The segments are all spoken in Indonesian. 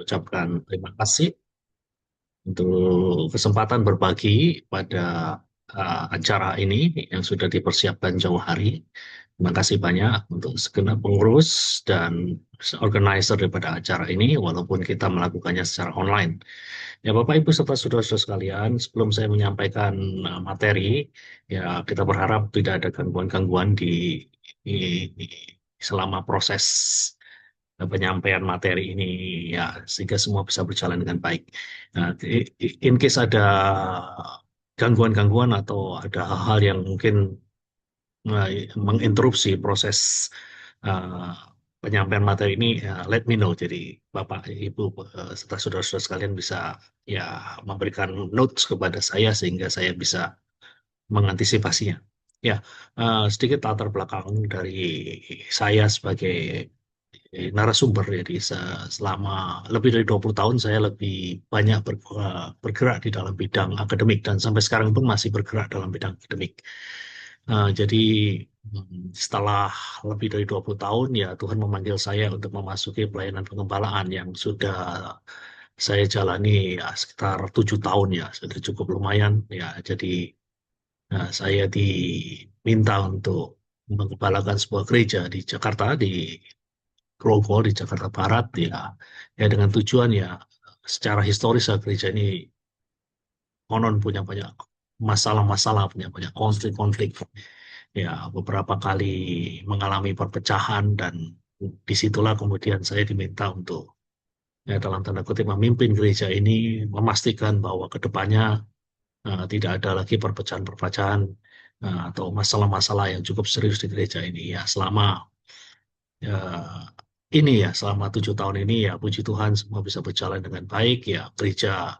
ucapkan terima kasih untuk kesempatan berbagi pada acara ini yang sudah dipersiapkan jauh hari. Terima kasih banyak untuk segenap pengurus dan organizer daripada acara ini, walaupun kita melakukannya secara online. Ya, Bapak, Ibu, serta saudara-saudara sekalian, sebelum saya menyampaikan materi, ya kita berharap tidak ada gangguan-gangguan selama proses penyampaian materi ini, ya sehingga semua bisa berjalan dengan baik. Nah, in case ada gangguan-gangguan atau ada hal-hal yang mungkin menginterupsi proses uh, penyampaian materi ini, let me know. Jadi Bapak, Ibu, serta saudara-saudara sekalian bisa ya memberikan notes kepada saya sehingga saya bisa mengantisipasinya. Ya, sedikit latar belakang dari saya sebagai narasumber. Jadi selama lebih dari 20 tahun saya lebih banyak bergerak di dalam bidang akademik dan sampai sekarang pun masih bergerak dalam bidang akademik. Jadi setelah lebih dari 20 tahun ya Tuhan memanggil saya untuk memasuki pelayanan pengembalaan yang sudah saya jalani ya, sekitar 7 tahun ya, sudah cukup lumayan ya. Jadi saya diminta untuk mengembalakan sebuah gereja di Jakarta, di Grogol di Jakarta Barat ya, ya dengan tujuan ya secara historis ya, gereja ini konon punya banyak masalah-masalah, punya banyak konflik-konflik ya, beberapa kali mengalami perpecahan dan disitulah kemudian saya diminta untuk ya dalam tanda kutip memimpin gereja ini, memastikan bahwa ke depannya tidak ada lagi perpecahan-perpecahan atau masalah-masalah yang cukup serius di gereja ini ya ya, ini ya selama 7 tahun ini ya puji Tuhan semua bisa berjalan dengan baik ya, gereja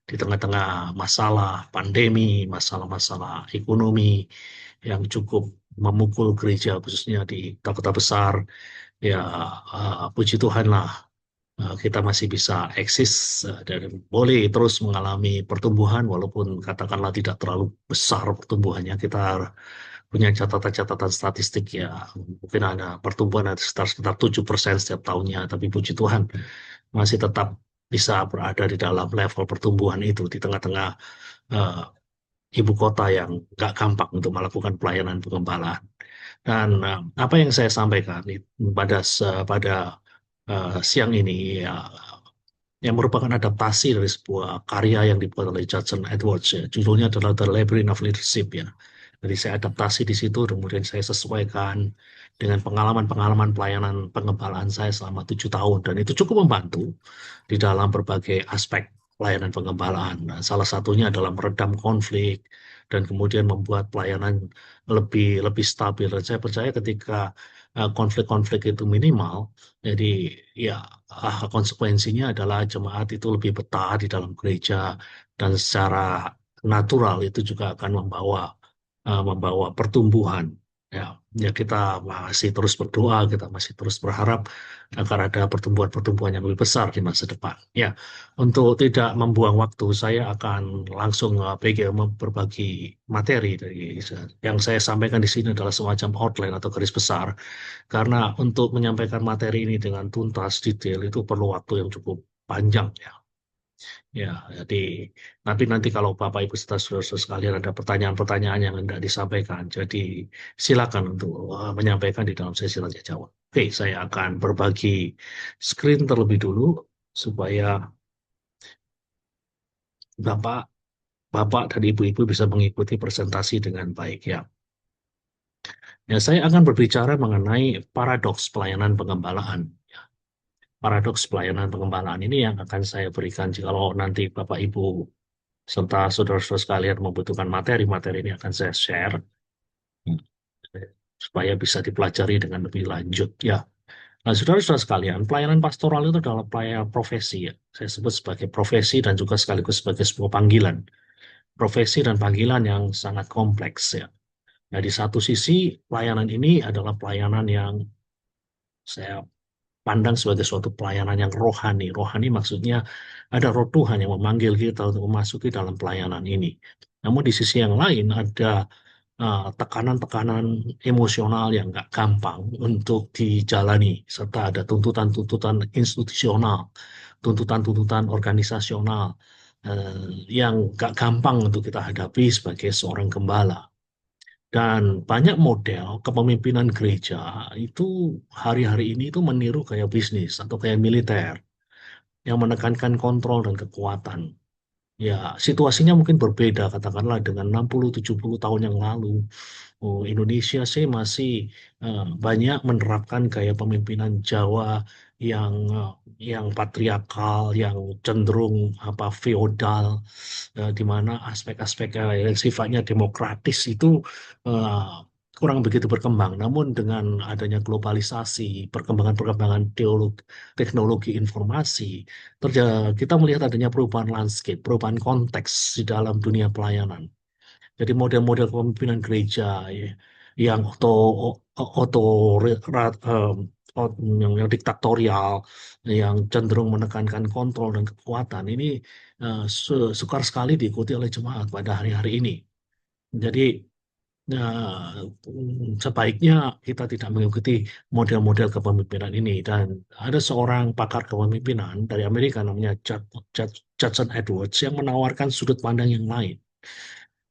di tengah-tengah masalah pandemi, masalah-masalah ekonomi yang cukup memukul gereja khususnya di kota-kota besar ya, puji Tuhan lah, kita masih bisa eksis dan boleh terus mengalami pertumbuhan walaupun katakanlah tidak terlalu besar pertumbuhannya. Kita punya catatan-catatan statistik ya, mungkin ada pertumbuhan ada sekitar 7% setiap tahunnya, tapi puji Tuhan masih tetap bisa berada di dalam level pertumbuhan itu di tengah-tengah eh, ibu kota yang gak gampang untuk melakukan pelayanan pengembalaan. Dan apa yang saya sampaikan pada siang ini ya, yang merupakan adaptasi dari sebuah karya yang dibuat oleh Judson Edwards ya. Judulnya adalah The Labyrinth of Leadership ya. Jadi saya adaptasi di situ, kemudian saya sesuaikan dengan pengalaman-pengalaman pelayanan pengembalaan saya selama 7 tahun. Dan itu cukup membantu di dalam berbagai aspek pelayanan pengembalaan. Nah, salah satunya adalah meredam konflik dan kemudian membuat pelayanan lebih lebih stabil. Dan saya percaya ketika konflik-konflik itu minimal, jadi ya konsekuensinya adalah jemaat itu lebih betah di dalam gereja dan secara natural itu juga akan membawa pertumbuhan. Ya, ya kita masih terus berdoa, kita masih terus berharap agar ada pertumbuhan-pertumbuhan yang lebih besar di masa depan. Ya, untuk tidak membuang waktu, saya akan langsung berbagi materi dari yang saya sampaikan di sini adalah semacam outline atau garis besar. Karena untuk menyampaikan materi ini dengan tuntas, detail itu perlu waktu yang cukup panjang ya. Ya, jadi nanti kalau Bapak Ibu serta saudara sekalian ada pertanyaan-pertanyaan yang hendak disampaikan, jadi silakan untuk menyampaikan di dalam sesi tanya jawab. Oke, saya akan berbagi screen terlebih dulu supaya Bapak, Bapak dan Ibu-ibu bisa mengikuti presentasi dengan baik ya. Ya, saya akan berbicara mengenai paradoks pelayanan pengembalaan. Paradoks pelayanan pengembalaan ini yang akan saya berikan jikalau nanti Bapak Ibu serta saudara-saudara sekalian membutuhkan materi-materi ini akan saya share supaya bisa dipelajari dengan lebih lanjut ya. Nah, saudara-saudara sekalian, pelayanan pastoral itu adalah pelayanan profesi ya. Saya sebut sebagai profesi dan juga sekaligus sebagai sebuah panggilan. Profesi dan panggilan yang sangat kompleks ya. Nah, di satu sisi pelayanan ini adalah pelayanan yang saya pandang sebagai suatu pelayanan yang rohani. Rohani maksudnya ada roh Tuhan yang memanggil kita untuk memasuki dalam pelayanan ini. Namun di sisi yang lain ada tekanan-tekanan emosional yang nggak gampang untuk dijalani, serta ada tuntutan-tuntutan institusional tuntutan-tuntutan organisasional yang gak gampang untuk kita hadapi sebagai seorang gembala. Dan banyak model kepemimpinan gereja itu hari-hari ini itu meniru kayak bisnis atau kayak militer yang menekankan kontrol dan kekuatan. Ya, situasinya mungkin berbeda katakanlah dengan 60-70 tahun yang lalu. Oh, Indonesia sih masih banyak menerapkan gaya pemimpinan Jawa yang yang patriarkal, yang cenderung apa feodal, di mana aspek-aspek yang sifatnya demokratis itu eh, kurang begitu berkembang. Namun dengan adanya globalisasi, perkembangan-perkembangan teknologi informasi, kita melihat adanya perubahan landscape, perubahan konteks di dalam dunia pelayanan. Jadi model-model kepemimpinan gereja ya, yang yang diktatorial, yang cenderung menekankan kontrol dan kekuatan ini sukar sekali diikuti oleh jemaat pada hari-hari ini. Jadi sebaiknya kita tidak mengikuti model-model kepemimpinan ini. Dan ada seorang pakar kepemimpinan dari Amerika namanya Judson Edwards yang menawarkan sudut pandang yang lain.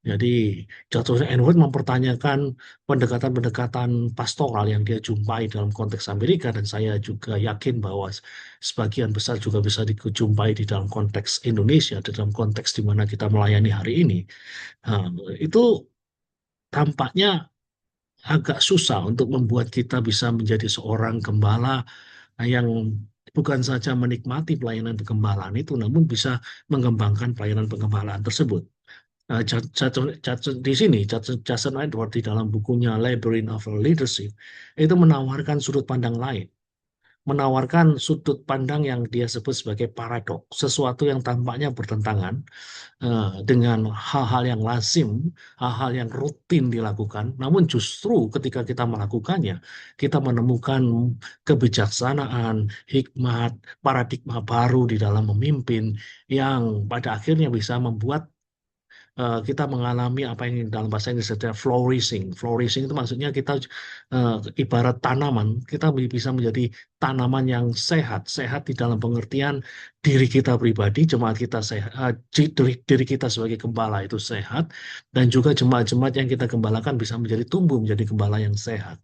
Jadi Jatuh Edward mempertanyakan pendekatan-pendekatan pastoral yang dia jumpai dalam konteks Amerika, dan saya juga yakin bahwa sebagian besar juga bisa dijumpai di dalam konteks Indonesia, di dalam konteks di mana kita melayani hari ini. Nah, itu tampaknya agak susah untuk membuat kita bisa menjadi seorang gembala yang bukan saja menikmati pelayanan pengembalaan itu, namun bisa mengembangkan pelayanan pengembalaan tersebut. Di sini, Jason Edward di dalam bukunya Labyrinth of Leadership itu menawarkan sudut pandang lain, menawarkan sudut pandang yang dia sebut sebagai paradoks, sesuatu yang tampaknya bertentangan dengan hal-hal yang lazim, hal-hal yang rutin dilakukan. Namun justru ketika kita melakukannya, kita menemukan kebijaksanaan, hikmat, paradigma baru di dalam memimpin yang pada akhirnya bisa membuat kita mengalami apa yang dalam bahasa Inggris disebut flourishing. Flourishing itu maksudnya kita ibarat tanaman, kita bisa menjadi tanaman yang sehat. Sehat di dalam pengertian diri kita pribadi, jemaat kita sehat, diri kita sebagai gembala itu sehat, dan juga jemaat-jemaat yang kita gembalakan bisa menjadi tumbuh menjadi gembala yang sehat.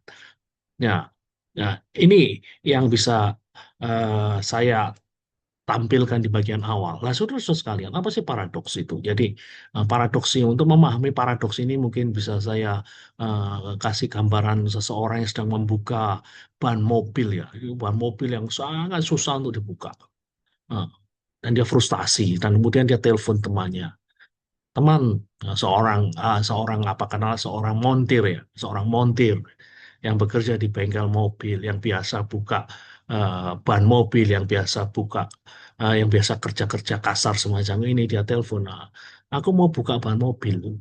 Ya, ya ini yang bisa saya tampilkan di bagian awal. Nah, saudara-saudara sekalian, apa sih paradoks itu? Jadi, paradoks ini, untuk memahami paradoks ini mungkin bisa saya kasih gambaran seseorang yang sedang membuka ban mobil ya. Ban mobil yang sangat susah untuk dibuka. Nah, dan dia frustasi, dan kemudian dia telepon temannya. Teman, seorang apa kenal seorang montir ya, seorang montir yang bekerja di bengkel mobil, yang biasa buka ban mobil, yang biasa yang biasa kerja-kerja kasar semacam ini, dia telepon, "Ah, aku mau buka ban mobil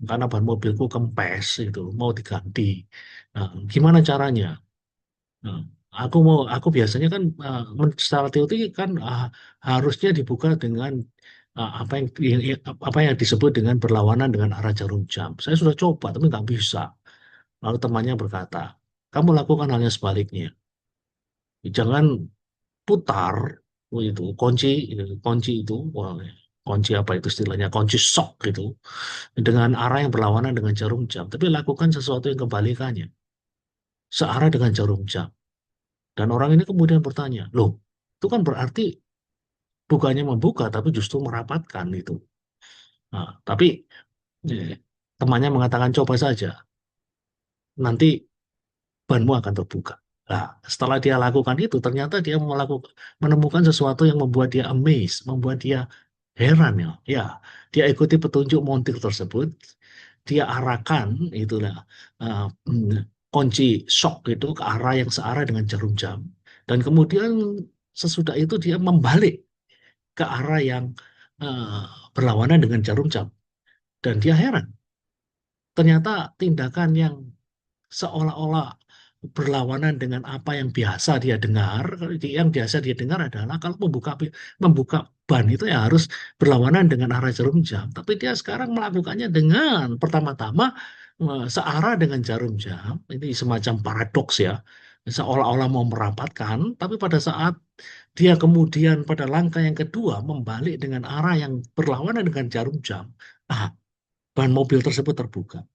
karena ban mobilku kempes itu, mau diganti. Nah, gimana caranya?" Nah, aku biasanya kan secara teori kan harusnya dibuka dengan apa yang disebut dengan berlawanan dengan arah jarum jam. Saya sudah coba tapi nggak bisa. Lalu temannya berkata, kamu lakukan hal yang sebaliknya. Jangan putar itu kunci itu, wah, kunci apa itu istilahnya, kunci shock gitu, dengan arah yang berlawanan dengan jarum jam. Tapi lakukan sesuatu yang kebalikannya, searah dengan jarum jam. Dan orang ini kemudian bertanya, loh, itu kan berarti bukannya membuka, tapi justru merapatkan itu. Nah, tapi eh, temannya mengatakan coba saja, nanti banmu akan terbuka. Nah, setelah dia lakukan itu, ternyata dia menemukan sesuatu yang membuat dia amazed, membuat dia heran ya. Ya, dia ikuti petunjuk montir tersebut, dia arahkan itulah kunci shock itu ke arah yang searah dengan jarum jam. Dan kemudian sesudah itu dia membalik ke arah yang eh, berlawanan dengan jarum jam. Dan dia heran. Ternyata tindakan yang seolah-olah berlawanan dengan apa yang biasa dia dengar. Yang biasa dia dengar adalah kalau membuka ban itu ya harus berlawanan dengan arah jarum jam. Tapi dia sekarang melakukannya dengan pertama-tama searah dengan jarum jam. Ini semacam paradoks ya. Seolah-olah mau merapatkan, tapi pada saat dia kemudian pada langkah yang kedua membalik dengan arah yang berlawanan dengan jarum jam, ah, ban mobil tersebut terbuka.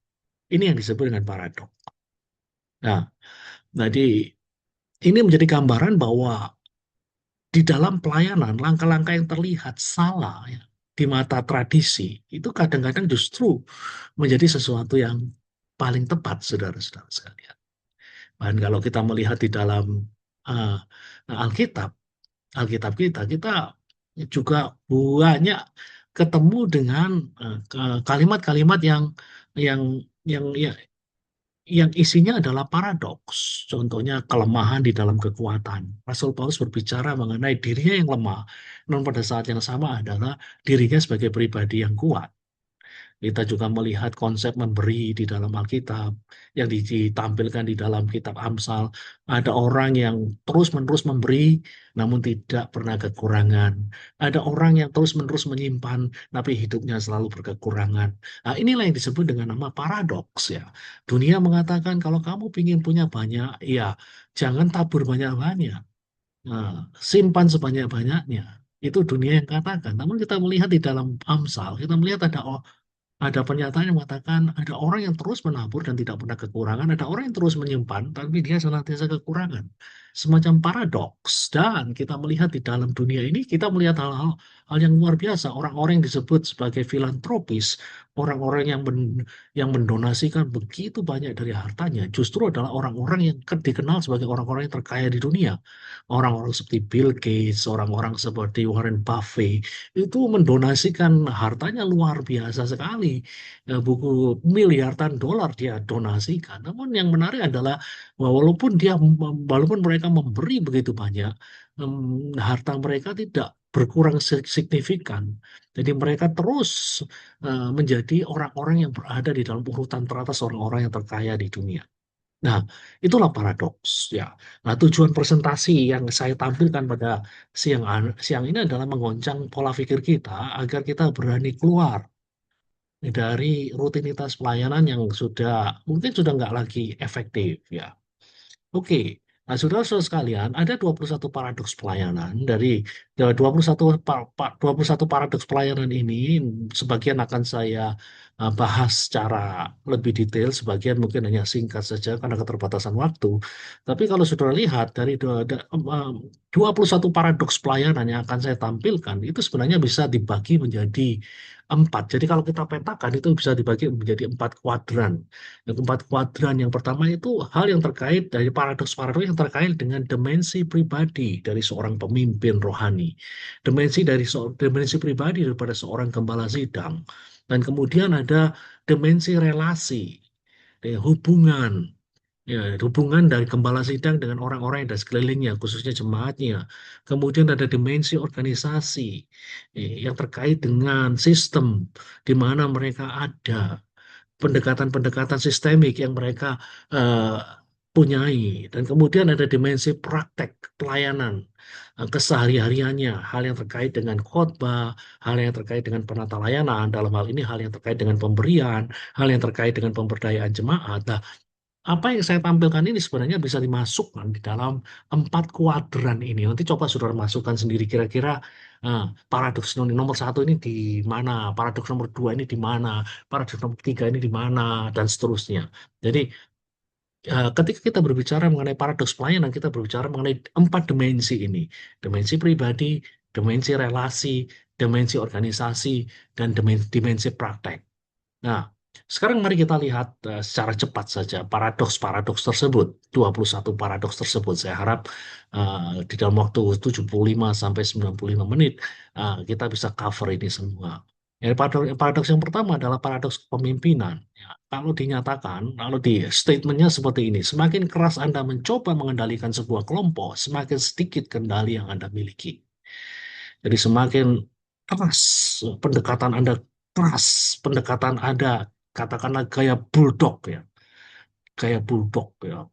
Ini yang disebut dengan paradok. Nah, jadi ini menjadi gambaran bahwa di dalam pelayanan, langkah-langkah yang terlihat salah ya, di mata tradisi, itu kadang-kadang justru menjadi sesuatu yang paling tepat, saudara-saudara sekalian. Dan kalau kita melihat di dalam uh, Alkitab, Alkitab kita juga banyak ketemu dengan kalimat-kalimat yang yang yang isinya adalah paradoks. Contohnya kelemahan di dalam kekuatan. Rasul Paulus berbicara mengenai dirinya yang lemah, namun pada saat yang sama adalah dirinya sebagai pribadi yang kuat. Kita juga melihat konsep memberi di dalam Alkitab yang ditampilkan di dalam kitab Amsal. Ada orang yang terus-menerus memberi namun tidak pernah kekurangan. Ada orang yang terus-menerus menyimpan tapi hidupnya selalu berkekurangan. Nah, inilah yang disebut dengan nama paradoks ya. Dunia mengatakan kalau kamu ingin punya banyak, ya jangan tabur banyak-banyak. Nah, simpan sebanyak-banyaknya. Itu dunia yang katakan. Namun kita melihat di dalam Amsal, kita melihat ada pernyataan yang mengatakan ada orang yang terus menabur dan tidak pernah kekurangan, ada orang yang terus menyimpan tapi dia senantiasa kekurangan. Semacam paradoks. Dan kita melihat di dalam dunia ini, kita melihat hal yang luar biasa. Orang-orang yang disebut sebagai filantropis, orang-orang yang mendonasikan begitu banyak dari hartanya, justru adalah orang-orang yang dikenal sebagai orang-orang yang terkaya di dunia. Orang-orang seperti Bill Gates, orang-orang seperti Warren Buffett, itu mendonasikan hartanya luar biasa sekali. Buku miliaran dolar dia donasikan. Namun yang menarik adalah bahwa walaupun mereka memberi begitu banyak, harta mereka tidak berkurang signifikan. Jadi mereka terus menjadi orang-orang yang berada di dalam urutan teratas orang-orang yang terkaya di dunia. Nah, itulah paradoks ya. Nah, tujuan presentasi yang saya tampilkan pada siang ini adalah menggoncang pola pikir kita agar kita berani keluar dari rutinitas pelayanan yang mungkin sudah nggak lagi efektif ya. Oke, nah saudara-saudara sekalian, ada 21 paradoks pelayanan. Dari 21 21 paradoks pelayanan ini, sebagian akan saya bahas secara lebih detail, sebagian mungkin hanya singkat saja karena keterbatasan waktu. Tapi kalau saudara lihat dari 21 paradoks pelayanan yang akan saya tampilkan, itu sebenarnya bisa dibagi menjadi empat. Jadi kalau kita petakan itu bisa dibagi menjadi empat kuadran. Yang keempat kuadran yang pertama itu hal yang terkait dari paradoks-paradoks yang terkait dengan dimensi pribadi dari seorang pemimpin rohani, dimensi pribadi daripada seorang gembala sidang, dan kemudian ada dimensi relasi, hubungan. Ya, hubungan dari gembala sidang dengan orang-orang yang ada sekelilingnya, khususnya jemaatnya. Kemudian ada dimensi organisasi yang terkait dengan sistem di mana mereka ada, pendekatan-pendekatan sistemik yang mereka eh, punyai. Dan kemudian ada dimensi praktek pelayanan kesehari-hariannya, hal yang terkait dengan khotbah, hal yang terkait dengan penata layanan, dalam hal ini hal yang terkait dengan pemberian, hal yang terkait dengan pemberdayaan jemaat. Nah, apa yang saya tampilkan ini sebenarnya bisa dimasukkan di dalam empat kuadran ini. Nanti coba saudara masukkan sendiri kira-kira paradoks nomor satu ini di mana, paradoks nomor dua ini di mana, paradoks nomor tiga ini di mana, dan seterusnya. Jadi ketika kita berbicara mengenai paradoks pelayanan, kita berbicara mengenai empat dimensi ini. Dimensi pribadi, dimensi relasi, dimensi organisasi, dan dimensi praktek. Nah, sekarang mari kita lihat secara cepat saja paradoks-paradoks tersebut, 21 paradoks tersebut. Saya harap di dalam waktu 75 sampai 95 menit kita bisa cover ini semua. Ya, paradoks yang pertama adalah paradoks kepemimpinan. Ya, kalau dinyatakan, kalau di statementnya seperti ini, semakin keras Anda mencoba mengendalikan sebuah kelompok, semakin sedikit kendali yang Anda miliki. Jadi semakin keras pendekatan Anda, keras pendekatan Anda, katakanlah gaya bulldog ya, gaya bulldog ya,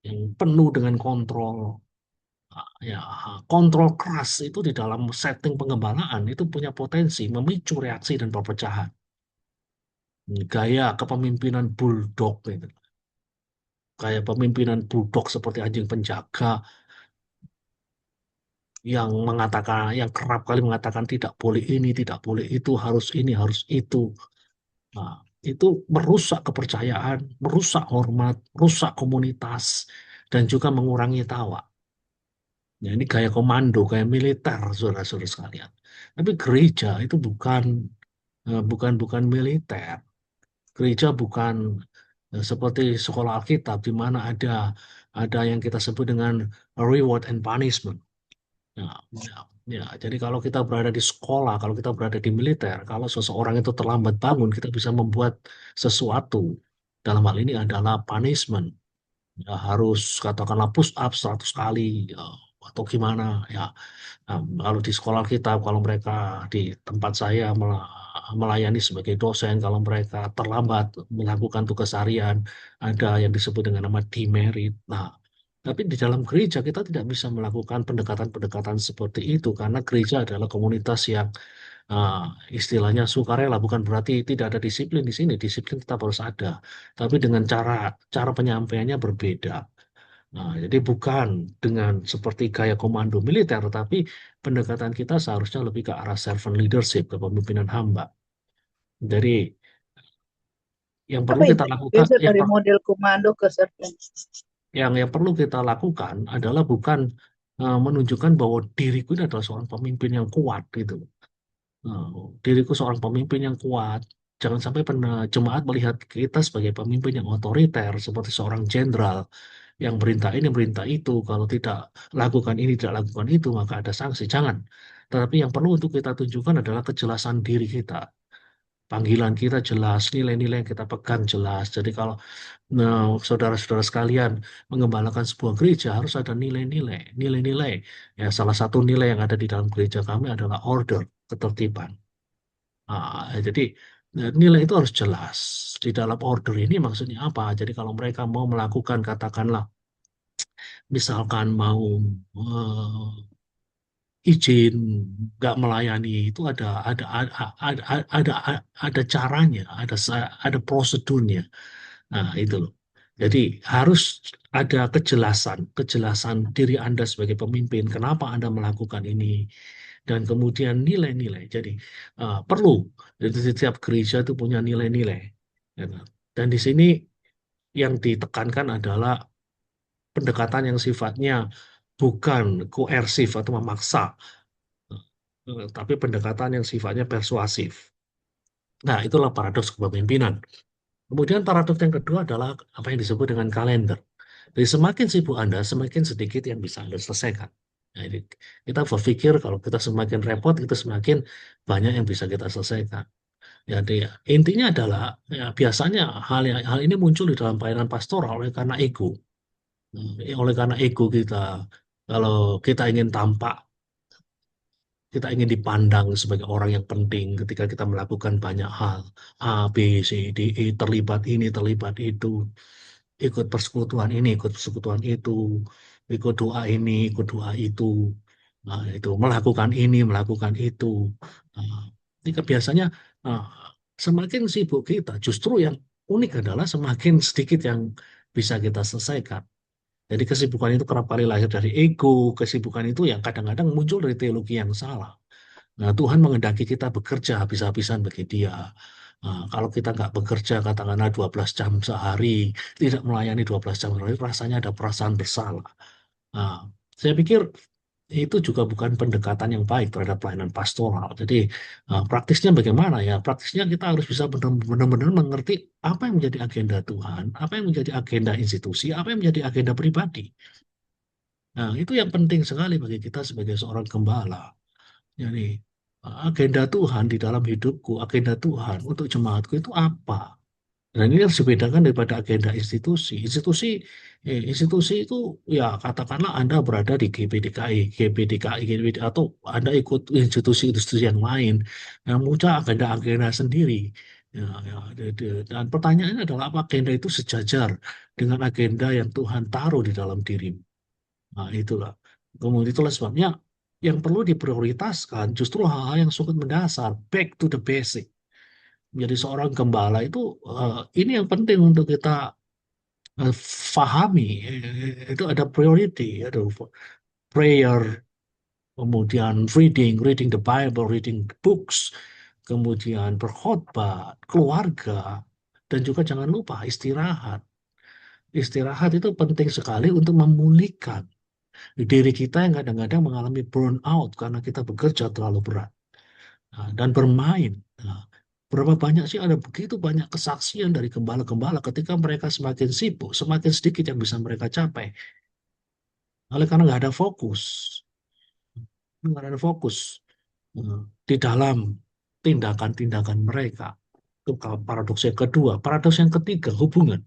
yang penuh dengan kontrol. Ya, kontrol keras itu di dalam setting pengembangan itu punya potensi memicu reaksi dan perpecahan. Gaya kepemimpinan bulldog itu, gaya pemimpinan bulldog seperti anjing penjaga yang mengatakan, yang kerap kali mengatakan tidak boleh ini, tidak boleh itu, harus ini, harus itu. Nah, itu merusak kepercayaan, merusak hormat, merusak komunitas, dan juga mengurangi tawa. Ya, ini gaya komando, gaya militer, saudara-saudara sekalian. Tapi gereja itu bukan militer. Gereja bukan seperti sekolah Alkitab di mana ada yang kita sebut dengan reward and punishment. Ya, ya, ya. Jadi kalau kita berada di sekolah, kalau kita berada di militer, kalau seseorang itu terlambat bangun, kita bisa membuat sesuatu. Dalam hal ini adalah punishment. Ya, harus katakanlah push up 100 kali ya, atau gimana ya. Nah, kalau di sekolah kita, kalau mereka di tempat saya melayani sebagai dosen, kalau mereka terlambat melakukan tugas harian, ada yang disebut dengan nama demerit. Nah, tapi di dalam gereja kita tidak bisa melakukan pendekatan-pendekatan seperti itu karena gereja adalah komunitas yang ah, istilahnya sukarela. Bukan berarti tidak ada disiplin di sini, disiplin tetap harus ada, tapi dengan cara cara penyampaiannya berbeda. Nah, jadi bukan dengan seperti gaya komando militer, tapi pendekatan kita seharusnya lebih ke arah servant leadership, kepemimpinan hamba. Jadi yang perlu Apa kita itu? lakukan, Geser dari model komando ke servant. yang perlu kita lakukan adalah bukan menunjukkan bahwa diriku ini adalah seorang pemimpin yang kuat gitu. Nah, diriku seorang pemimpin yang kuat. Jangan sampai jemaat melihat kita sebagai pemimpin yang otoriter, seperti seorang jenderal yang perintah ini, perintah itu. Kalau tidak lakukan ini, tidak lakukan itu, maka ada sanksi. Jangan. Tetapi yang perlu untuk kita tunjukkan adalah kejelasan diri kita. Panggilan kita jelas, nilai-nilai yang kita pegang jelas. Jadi kalau saudara-saudara sekalian mengembalakan sebuah gereja harus ada nilai-nilai, nilai-nilai. Ya, salah satu nilai yang ada di dalam gereja kami adalah order, ketertiban. Jadi nilai itu harus jelas. Di dalam order ini maksudnya apa? Jadi kalau mereka mau melakukan katakanlah misalkan mau izin nggak melayani itu ada caranya, ada prosedurnya. Nah, itu loh. Jadi harus ada kejelasan, kejelasan diri Anda sebagai pemimpin, kenapa Anda melakukan ini, dan kemudian nilai-nilai. Jadi perlu, jadi setiap gereja itu punya nilai-nilai. Ya kan? Dan di sini yang ditekankan adalah pendekatan yang sifatnya bukan koersif atau memaksa, tapi pendekatan yang sifatnya persuasif. Nah, itulah paradoks kepemimpinan. Kemudian paradoks yang kedua adalah apa yang disebut dengan kalender. Jadi semakin sibuk Anda, semakin sedikit yang bisa Anda selesaikan. Nah, jadi kita berpikir kalau kita semakin repot, itu semakin banyak yang bisa kita selesaikan. Jadi intinya adalah ya, biasanya hal ini muncul di dalam pelayanan pastoral oleh karena ego. Oleh karena ego kita, kalau kita ingin tampak, kita ingin dipandang sebagai orang yang penting ketika kita melakukan banyak hal. A, B, C, D, E, terlibat ini, terlibat itu. Ikut persekutuan ini, ikut persekutuan itu. Ikut doa ini, ikut doa itu. Nah, itu melakukan ini, melakukan itu. Nah, jika biasanya nah, semakin sibuk kita, justru yang unik adalah semakin sedikit yang bisa kita selesaikan. Jadi kesibukan itu kerap kali lahir dari ego, kesibukan itu yang kadang-kadang muncul dari teologi yang salah. Nah, Tuhan menghendaki kita bekerja habis-habisan bagi Dia. Nah, kalau kita nggak bekerja, katakanlah 12 jam sehari, tidak melayani 12 jam sehari, rasanya ada perasaan bersalah. Nah, saya pikir itu juga bukan pendekatan yang baik terhadap pelayanan pastoral. Jadi, praktisnya bagaimana ya? Praktisnya kita harus bisa benar-benar mengerti apa yang menjadi agenda Tuhan, apa yang menjadi agenda institusi, apa yang menjadi agenda pribadi. Nah, itu yang penting sekali bagi kita sebagai seorang gembala. Jadi agenda Tuhan di dalam hidupku, agenda Tuhan untuk jemaatku itu apa? Dan ini harus dibedakan daripada agenda institusi. Institusi itu ya katakanlah Anda berada di GPDKI, GPDKI, atau Anda ikut institusi-institusi yang lain yang punya agenda-agenda sendiri. Ya, ya, dan pertanyaannya adalah apa agenda itu sejajar dengan agenda yang Tuhan taruh di dalam dirimu. Nah, itulah. Kemudian itulah sebabnya yang perlu diprioritaskan justru hal-hal yang sangat mendasar, back to the basic. Menjadi seorang gembala itu ini yang penting untuk kita eh, fahami. Itu ada priority, ada prayer, kemudian reading the Bible, reading books, kemudian berkhotbah, keluarga, dan juga jangan lupa istirahat. Istirahat itu penting sekali untuk memulihkan diri kita yang kadang-kadang mengalami burnout karena kita bekerja terlalu berat. Nah, dan bermain. Nah, berapa banyak sih ada begitu banyak kesaksian dari gembala-gembala ketika mereka semakin sibuk, semakin sedikit yang bisa mereka capai. Oleh karena nggak ada fokus, nggak ada fokus di dalam tindakan-tindakan mereka. Itu paradoks yang kedua. Paradoks yang ketiga, hubungan.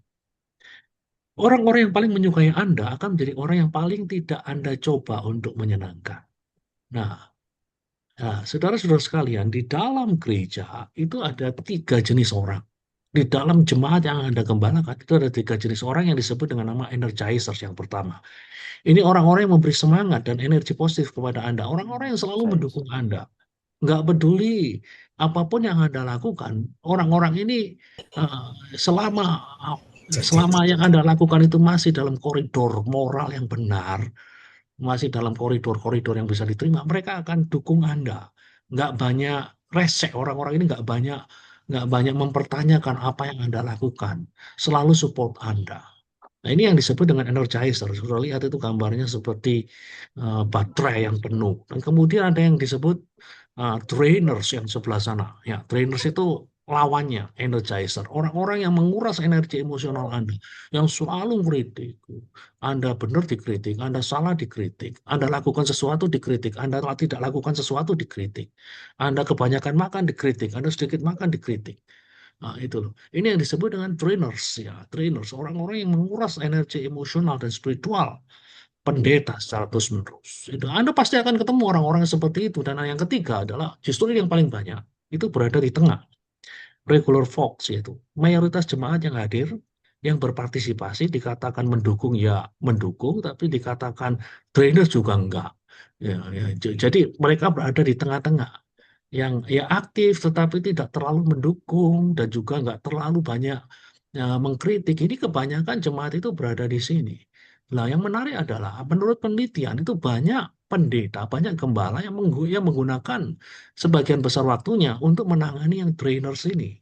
Orang-orang yang paling menyukai Anda akan menjadi orang yang paling tidak Anda coba untuk menyenangkan. Nah, saudara-saudara sekalian, di dalam gereja itu ada tiga jenis orang. Di dalam jemaat yang Anda gembalakan, itu ada tiga jenis orang yang disebut dengan nama energizers yang pertama. Ini orang-orang yang memberi semangat dan energi positif kepada Anda. Orang-orang yang selalu mendukung Anda. Nggak peduli apapun yang Anda lakukan, orang-orang ini eh, selama selama yang Anda lakukan itu masih dalam koridor moral yang benar, masih dalam koridor-koridor yang bisa diterima, mereka akan dukung Anda. Nggak banyak resek, orang-orang ini nggak banyak mempertanyakan apa yang Anda lakukan, selalu support Anda. Nah, ini yang disebut dengan energizer. Sudah lihat itu gambarnya seperti baterai yang penuh. Dan kemudian ada yang disebut drainers yang sebelah sana. Ya, drainers itu lawannya, energizer. Orang-orang yang menguras energi emosional Anda, yang selalu kritik. Anda benar dikritik, Anda salah dikritik, Anda lakukan sesuatu dikritik, Anda tidak lakukan sesuatu dikritik. Anda kebanyakan makan dikritik, Anda sedikit makan dikritik. Nah, itu loh. Ini yang disebut dengan trainers ya, trainers, orang-orang yang menguras energi emosional dan spiritual pendeta secara terus-menerus. Itu Anda pasti akan ketemu orang-orang yang seperti itu. Dan yang ketiga adalah justru ini yang paling banyak itu berada di tengah, regular folks yaitu mayoritas jemaat yang hadir, yang berpartisipasi dikatakan mendukung ya mendukung, tapi dikatakan trainers juga enggak. Ya, ya, jadi mereka berada di tengah-tengah yang ya aktif tetapi tidak terlalu mendukung dan juga nggak terlalu banyak mengkritik. Ini kebanyakan jemaat itu berada di sini. Nah, yang menarik adalah menurut penelitian itu banyak pendeta, banyak gembala yang menggunakan sebagian besar waktunya untuk menangani yang trainers ini.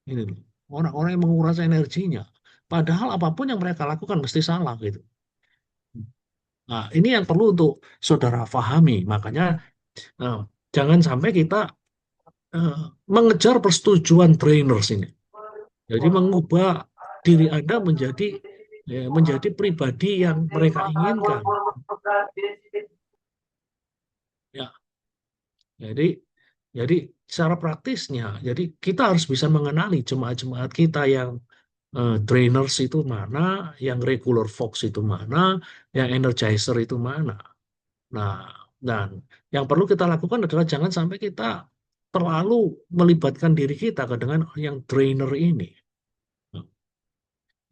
Ini loh. Orang-orang yang menguras energinya. Padahal apapun yang mereka lakukan mesti salah gitu. Nah, ini yang perlu untuk saudara pahami. Makanya eh, jangan sampai kita eh, mengejar persetujuan trainers ini. Jadi mengubah diri Anda menjadi pribadi yang mereka inginkan. Ya, jadi jadi secara praktisnya, jadi kita harus bisa mengenali jemaat-jemaat kita yang trainers itu mana, yang regular fox itu mana, yang energizer itu mana. Nah, dan yang perlu kita lakukan adalah jangan sampai kita terlalu melibatkan diri kita ke dengan yang trainer ini.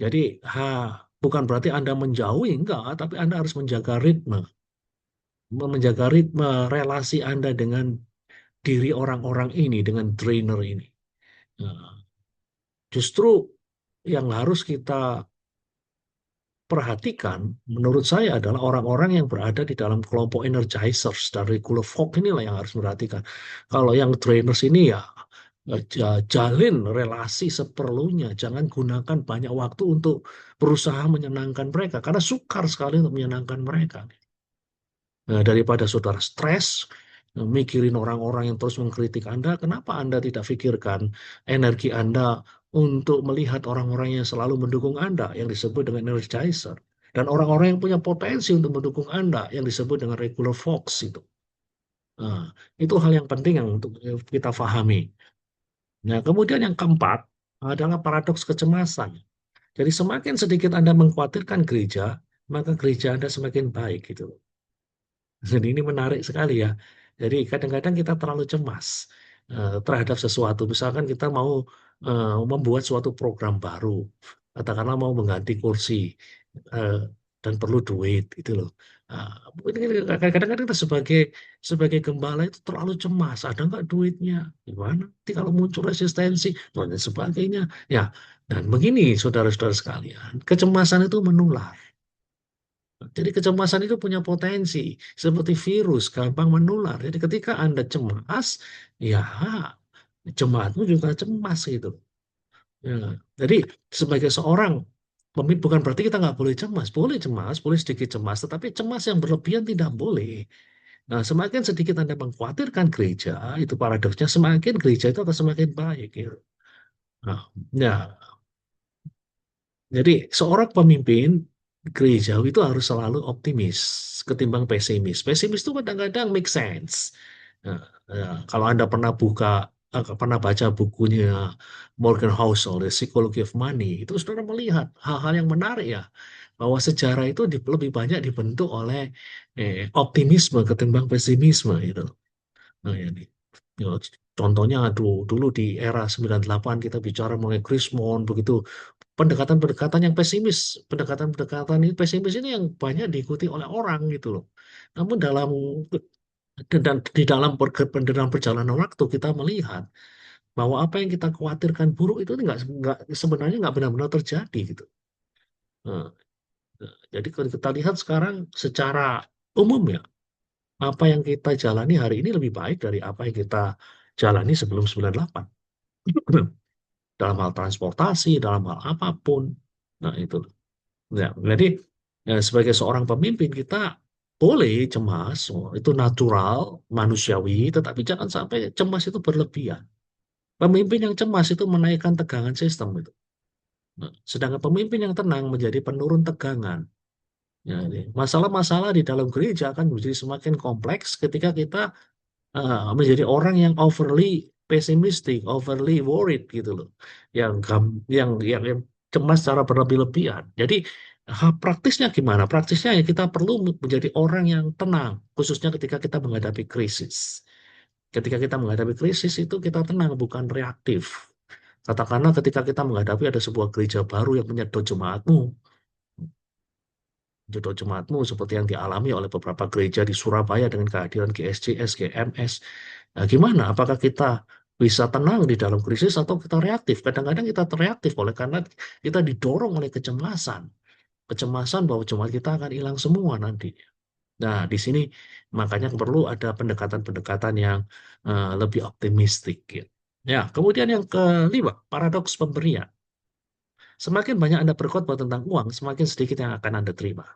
Jadi, bukan berarti Anda menjauhi, enggak, tapi Anda harus menjaga ritme relasi Anda dengan diri orang-orang ini, dengan trainer ini. Nah, justru yang harus kita perhatikan, menurut saya adalah orang-orang yang berada di dalam kelompok energizers dan regular folk inilah yang harus perhatikan. Kalau yang trainers ini ya jalin relasi seperlunya, jangan gunakan banyak waktu untuk berusaha menyenangkan mereka karena sukar sekali untuk menyenangkan mereka. Nah, daripada saudara stres, mikirin orang-orang yang terus mengkritik Anda, kenapa Anda tidak pikirkan energi Anda untuk melihat orang-orang yang selalu mendukung Anda, yang disebut dengan energizer, dan orang-orang yang punya potensi untuk mendukung Anda, yang disebut dengan regular fox itu. Nah, itu hal yang penting yang untuk kita pahami. Nah, kemudian yang keempat adalah paradoks kecemasan. Jadi semakin sedikit Anda mengkhawatirkan gereja, maka gereja Anda semakin baik gitu. Jadi ini menarik sekali ya. Jadi kadang-kadang kita terlalu cemas terhadap sesuatu. Misalkan kita mau membuat suatu program baru, katakanlah mau mengganti kursi eh, dan perlu duit, itu loh. Kadang-kadang kita sebagai gembala itu terlalu cemas. Ada nggak duitnya? Gimana? Nanti kalau muncul resistensi dan sebagainya. Ya, dan begini saudara-saudara sekalian, kecemasan itu menular. Jadi kecemasan itu punya potensi seperti virus, gampang menular. Jadi ketika Anda cemas, ya jemaatmu juga cemas gitu. Ya. Jadi sebagai seorang pemimpin bukan berarti kita nggak boleh cemas, boleh sedikit cemas, tetapi cemas yang berlebihan tidak boleh. Nah, semakin sedikit Anda mengkhawatirkan gereja, itu paradoksnya semakin gereja itu akan semakin baik. Gitu. Nah, ya, jadi seorang pemimpin gerejawi itu harus selalu optimis ketimbang pesimis. Pesimis itu kadang-kadang make sense. Nah, ya, kalau Anda pernah baca bukunya Morgan Housel, The Psychology of Money, itu saudara melihat hal-hal yang menarik ya, bahwa sejarah itu lebih banyak dibentuk oleh optimisme ketimbang pesimisme itu. Nah, ya, ya, contohnya dulu di era 98 kita bicara mengenai Krismon begitu pendekatan-pendekatan yang pesimis, pendekatan-pendekatan ini pesimis ini yang banyak diikuti oleh orang gitu loh. Namun dan di dalam perjalanan waktu kita melihat bahwa apa yang kita khawatirkan buruk itu nggak sebenarnya nggak benar-benar terjadi gitu. Nah, jadi kalau kita lihat sekarang secara umum ya, apa yang kita jalani hari ini lebih baik dari apa yang kita jalani sebelum 98. Dalam hal transportasi, dalam hal apapun. Nah, itu. Ya, jadi sebagai seorang pemimpin kita boleh cemas, oh, itu natural, manusiawi, tetapi jangan sampai cemas itu berlebihan. Pemimpin yang cemas itu menaikkan tegangan sistem itu. Nah, sedangkan pemimpin yang tenang menjadi penurun tegangan. Ya, ini masalah-masalah di dalam gereja akan menjadi semakin kompleks ketika kita menjadi orang yang overly pessimistic, overly worried gitu loh, yang cemas secara berlebih-lebihan. Jadi praktisnya gimana? Praktisnya ya kita perlu menjadi orang yang tenang, khususnya ketika kita menghadapi krisis. Ketika kita menghadapi krisis itu kita tenang, bukan reaktif. Katakanlah ketika kita menghadapi ada sebuah gereja baru yang menyedot jemaatmu, jodoh jemaatmu seperti yang dialami oleh beberapa gereja di Surabaya dengan kehadiran GSJS, GMS. Nah, gimana? Apakah kita bisa tenang di dalam krisis atau kita reaktif? Kadang-kadang kita reaktif oleh karena kita didorong oleh kecemasan. Kecemasan bahwa jemaat kita akan hilang semua nanti. Nah, di sini makanya perlu ada pendekatan-pendekatan yang lebih optimistik. Gitu. Ya, kemudian yang kelima, paradoks pemberian. Semakin banyak Anda berkhotbah tentang uang, semakin sedikit yang akan Anda terima.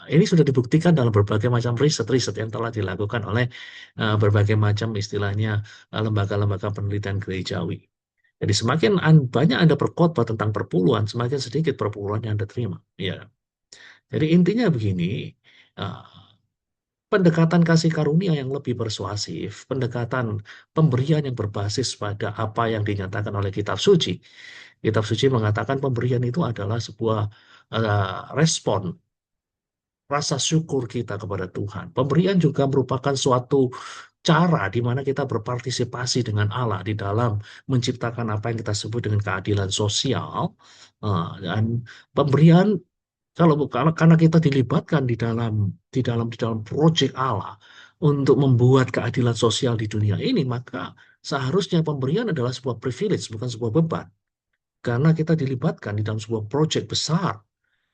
Ini sudah dibuktikan dalam berbagai macam riset-riset yang telah dilakukan oleh berbagai macam istilahnya lembaga-lembaga penelitian gerejawi. Jadi semakin banyak Anda berkhotbah tentang perpuluhan, semakin sedikit perpuluhan yang Anda terima. Ya. Jadi intinya begini, uh, pendekatan kasih karunia yang lebih persuasif, pendekatan pemberian yang berbasis pada apa yang dinyatakan oleh kitab suci. Kitab suci mengatakan pemberian itu adalah sebuah respon rasa syukur kita kepada Tuhan. Pemberian juga merupakan suatu cara di mana kita berpartisipasi dengan Allah di dalam menciptakan apa yang kita sebut dengan keadilan sosial. Dan pemberian kalau karena kita dilibatkan di dalam proyek Allah untuk membuat keadilan sosial di dunia ini, maka seharusnya pemberian adalah sebuah privilege, bukan sebuah beban. Karena kita dilibatkan di dalam sebuah proyek besar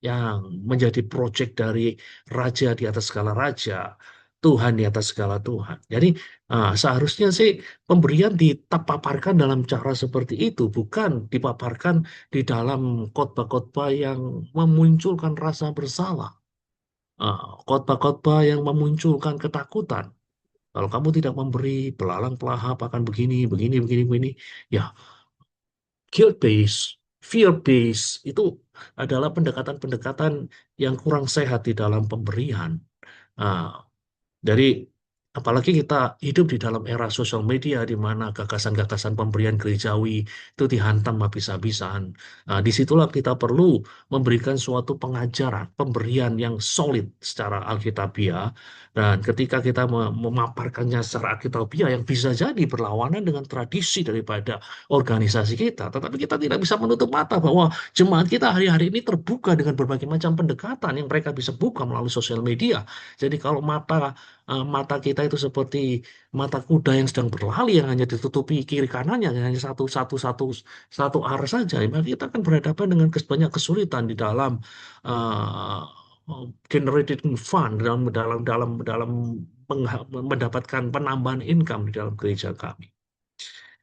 yang menjadi proyek dari raja di atas segala raja, Tuhan di atas segala Tuhan. Jadi seharusnya sih pemberian dipaparkan dalam cara seperti itu, bukan dipaparkan di dalam khotbah-khotbah yang memunculkan rasa bersalah, khotbah-khotbah yang memunculkan ketakutan. Kalau kamu tidak memberi, belalang pelahap akan begini, begini, begini, begini. Ya, guilt based, fear based itu adalah pendekatan-pendekatan yang kurang sehat di dalam pemberian. Nah, dari apalagi kita hidup di dalam era sosial media di mana gagasan-gagasan pemberian gerejawi itu dihantam habis-habisan. Nah, disitulah kita perlu memberikan suatu pengajaran, pemberian yang solid secara alkitabiah. Dan ketika kita memaparkannya secara alkitabiah yang bisa jadi berlawanan dengan tradisi daripada organisasi kita, tetapi kita tidak bisa menutup mata bahwa jemaat kita hari-hari ini terbuka dengan berbagai macam pendekatan yang mereka bisa buka melalui sosial media. Jadi kalau mata kita itu seperti mata kuda yang sedang berlari yang hanya ditutupi kiri kanannya yang hanya satu arah saja, maka kita akan berhadapan dengan banyak kesulitan di dalam uh, generating fund dalam dalam dalam dalam mendapatkan penambahan income di dalam gereja kami.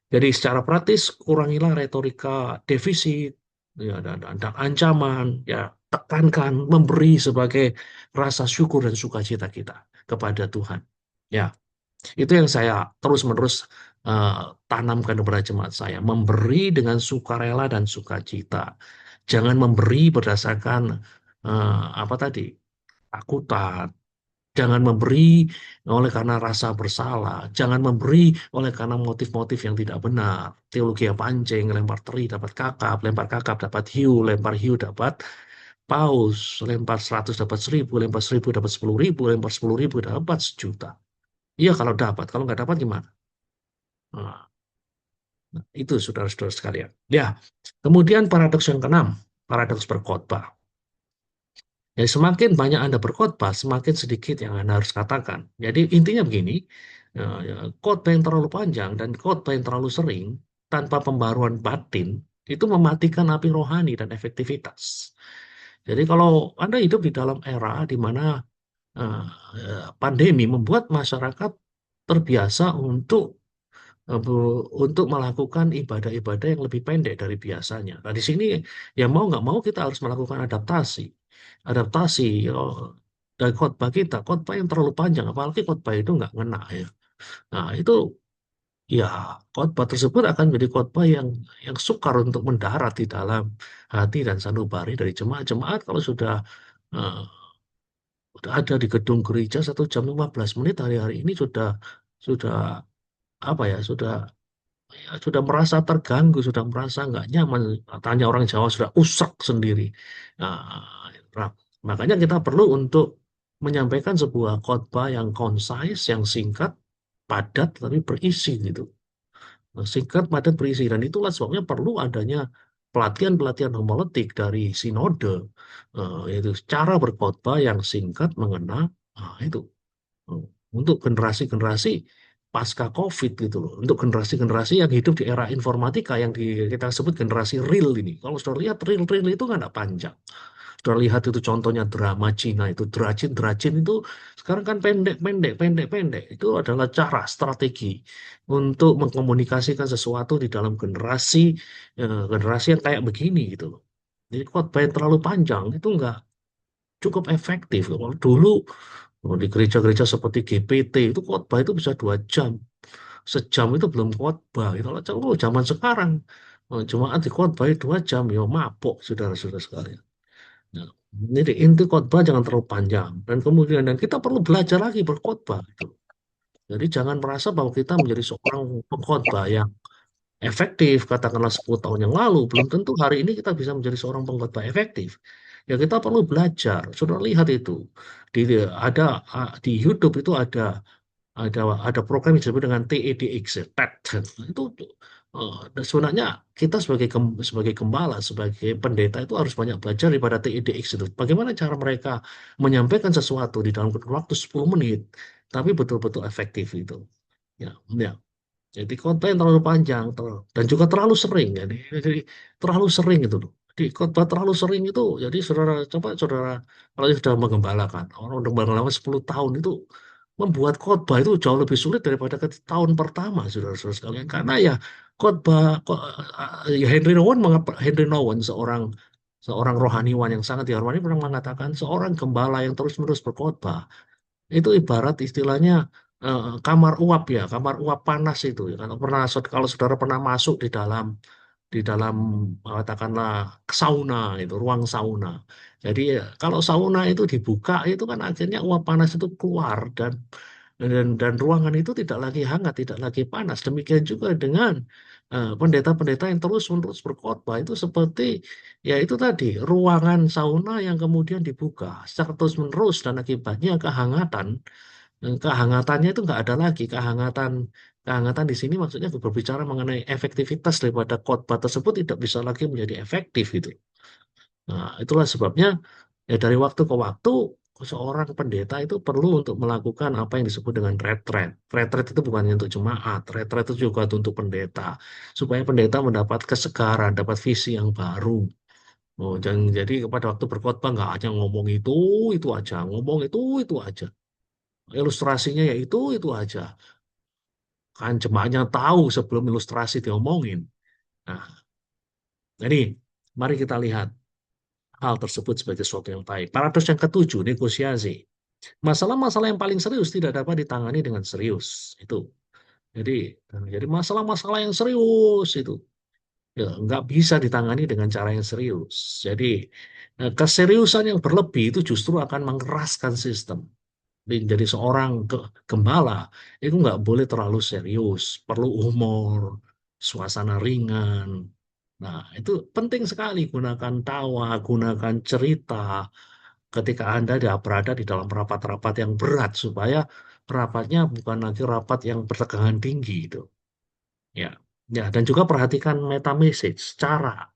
Jadi secara praktis kurangilah retorika defisit ya, dan ancaman, ya tekankan memberi sebagai rasa syukur dan sukacita kita kepada Tuhan. Ya, itu yang saya terus-menerus tanamkan kepada jemaat saya, memberi dengan sukarela dan sukacita. Jangan memberi berdasarkan apa tadi? Takutan. Jangan memberi oleh karena rasa bersalah. Jangan memberi oleh karena motif-motif yang tidak benar. Teologi yang pancing, lempar teri dapat kakap dapat hiu, lempar hiu dapat paus, lempar 100 dapat 1000, lempar 1000 dapat 10.000, lempar 10.000 dapat 1 juta. Iya kalau dapat, kalau nggak dapat gimana? Nah, itu saudara-saudara sekalian. Ya, kemudian paradoks yang keenam, paradoks berkhotbah. Jadi semakin banyak Anda berkhotbah, semakin sedikit yang Anda harus katakan. Jadi intinya begini, ya, khotbah yang terlalu panjang dan khotbah yang terlalu sering tanpa pembaruan batin itu mematikan api rohani dan efektivitas. Jadi kalau Anda hidup di dalam era di mana eh, pandemi membuat masyarakat terbiasa untuk melakukan ibadah-ibadah yang lebih pendek dari biasanya. Nah, di sini ya mau nggak mau kita harus melakukan adaptasi. Adaptasi dari khotbah kita, khotbah yang terlalu panjang, apalagi khotbah itu nggak ngena ya. Nah, itu ya khotbah tersebut akan menjadi khotbah yang sukar untuk mendarat di dalam hati dan sanubari dari jemaat-jemaat kalau eh, sudah ada di gedung gereja 1 jam 15 menit hari-hari ini sudah apa ya sudah merasa terganggu, sudah merasa nggak nyaman. Tanya orang Jawa sudah usek sendiri. Nah, makanya kita perlu untuk menyampaikan sebuah khotbah yang concise, yang singkat, padat, tapi berisi gitu. Nah, singkat, padat, berisi. Dan itulah sebabnya perlu adanya pelatihan-pelatihan homiletik dari sinode, yaitu cara berkhotbah yang singkat, mengena, itu untuk generasi-generasi pasca COVID gitu loh. Untuk generasi-generasi yang hidup di era informatika yang kita sebut generasi real ini. Kalau sudah lihat real-real itu kan nggak panjang. Sudah lihat itu contohnya drama Cina itu Dracin itu sekarang kan pendek. Itu adalah cara strategi untuk mengkomunikasikan sesuatu di dalam generasi yang kayak begini gitu loh. Jadi khotbah yang terlalu panjang itu nggak cukup efektif. Kalau dulu di gereja-gereja seperti GPT itu khotbah itu bisa 2 jam. Sejam itu belum khotbah. Kalau zaman sekarang jemaat di khotbah 2 jam ya mabuk saudara-saudara sekalian. Nah, jadi inti khotbah jangan terlalu panjang dan kita perlu belajar lagi berkhotbah gitu. Jadi jangan merasa bahwa kita menjadi seorang pengkhotbah yang efektif, katakanlah 10 tahun yang lalu, belum tentu hari ini kita bisa menjadi seorang pengkhotbah efektif. Ya kita perlu belajar. Sudah lihat itu ada di YouTube itu ada ada program yang disebut dengan TEDx, ya, TED. Itu dan sebenarnya kita sebagai gembala, sebagai pendeta itu harus banyak belajar daripada TEDx itu. Bagaimana cara mereka menyampaikan sesuatu di dalam kurun waktu 10 menit, tapi betul-betul efektif itu. Ya, ya. Jadi khotbah yang terlalu panjang dan juga terlalu sering ya. Jadi terlalu sering itu loh. Di khotbah terlalu sering itu, jadi saudara coba saudara kalau sudah menggembalakan, orang udah menggembalakan 10 tahun itu membuat khotbah itu jauh lebih sulit daripada tahun pertama saudara-saudara sekalian. Karena ya ya Henry Nouwen seorang seorang rohaniwan yang sangat dihormati pernah mengatakan seorang gembala yang terus-menerus berkhotbah itu ibarat istilahnya kamar uap ya, kamar uap panas itu. Ya. Kalau saudara pernah masuk di dalam katakanlah sauna itu, ruang sauna. Jadi ya, kalau sauna itu dibuka itu kan akhirnya uap panas itu keluar dan ruangan itu tidak lagi hangat, tidak lagi panas. Demikian juga dengan pendeta-pendeta yang terus-menerus berkhotbah itu seperti ya itu tadi ruangan sauna yang kemudian dibuka secara terus-menerus dan akibatnya kehangatannya itu nggak ada lagi kehangatan di sini maksudnya berbicara mengenai efektivitas daripada khotbah tersebut tidak bisa lagi menjadi efektif gitu. Nah, itulah sebabnya ya dari waktu ke waktu seorang pendeta itu perlu untuk melakukan apa yang disebut dengan retret. Retret itu bukan hanya untuk jemaat, retret itu juga untuk pendeta supaya pendeta mendapat kesegaran, dapat visi yang baru. Oh, jangan jadi pada waktu berkhotbah nggak hanya ngomong itu aja, ngomong itu aja. Ilustrasinya ya itu aja. Kan jemaahnya tahu sebelum ilustrasi diomongin. Nah, jadi mari kita lihat hal tersebut sebagai sesuatu yang baik. Paradoks yang ketujuh, negosiasi. Masalah-masalah yang paling serius tidak dapat ditangani dengan serius. Itu. Jadi, jadi masalah-masalah yang serius itu ya nggak bisa ditangani dengan cara yang serius. Jadi, keseriusan yang berlebih itu justru akan mengeraskan sistem. Jadi seorang gembala itu nggak boleh terlalu serius, perlu humor, suasana ringan. Nah, itu penting sekali gunakan tawa, gunakan cerita ketika Anda berada di dalam rapat-rapat yang berat supaya rapatnya bukan lagi rapat yang bertegangan tinggi itu. Ya. Ya, dan juga perhatikan meta message, cara,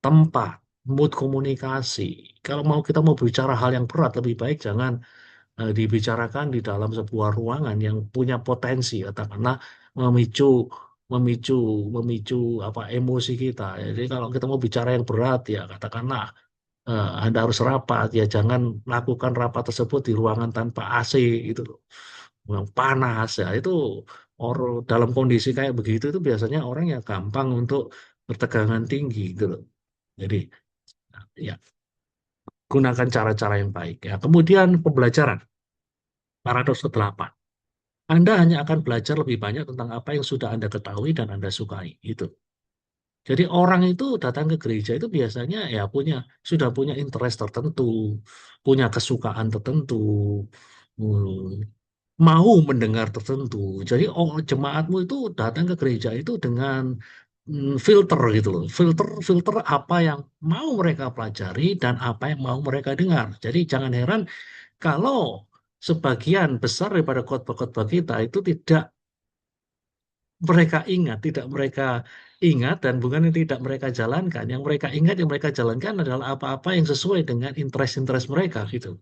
tempat, mood komunikasi. Kalau kita mau bicara hal yang berat, lebih baik jangan dibicarakan di dalam sebuah ruangan yang punya potensi katakanlah memicu memicu memicu apa emosi kita. Jadi kalau kita mau bicara yang berat ya katakanlah Anda harus rapat ya jangan lakukan rapat tersebut di ruangan tanpa AC itu loh. Yang panas ya itu dalam kondisi kayak begitu itu biasanya orang yang gampang untuk bertegangan tinggi gitu loh. Jadi ya gunakan cara-cara yang baik ya. Kemudian pembelajaran paradoks ke-8. Anda hanya akan belajar lebih banyak tentang apa yang sudah Anda ketahui dan Anda sukai. Itu. Jadi orang itu datang ke gereja itu biasanya ya sudah punya interest tertentu, punya kesukaan tertentu, hmm, mau mendengar tertentu. Jadi jemaatmu itu datang ke gereja itu dengan filter gitu loh. Filter filter apa yang mau mereka pelajari dan apa yang mau mereka dengar. Jadi jangan heran kalau sebagian besar daripada khotbah-khotbah kita itu tidak mereka ingat dan bukan yang tidak mereka jalankan. Yang mereka ingat, yang mereka jalankan adalah apa-apa yang sesuai dengan interest-interest mereka gitu.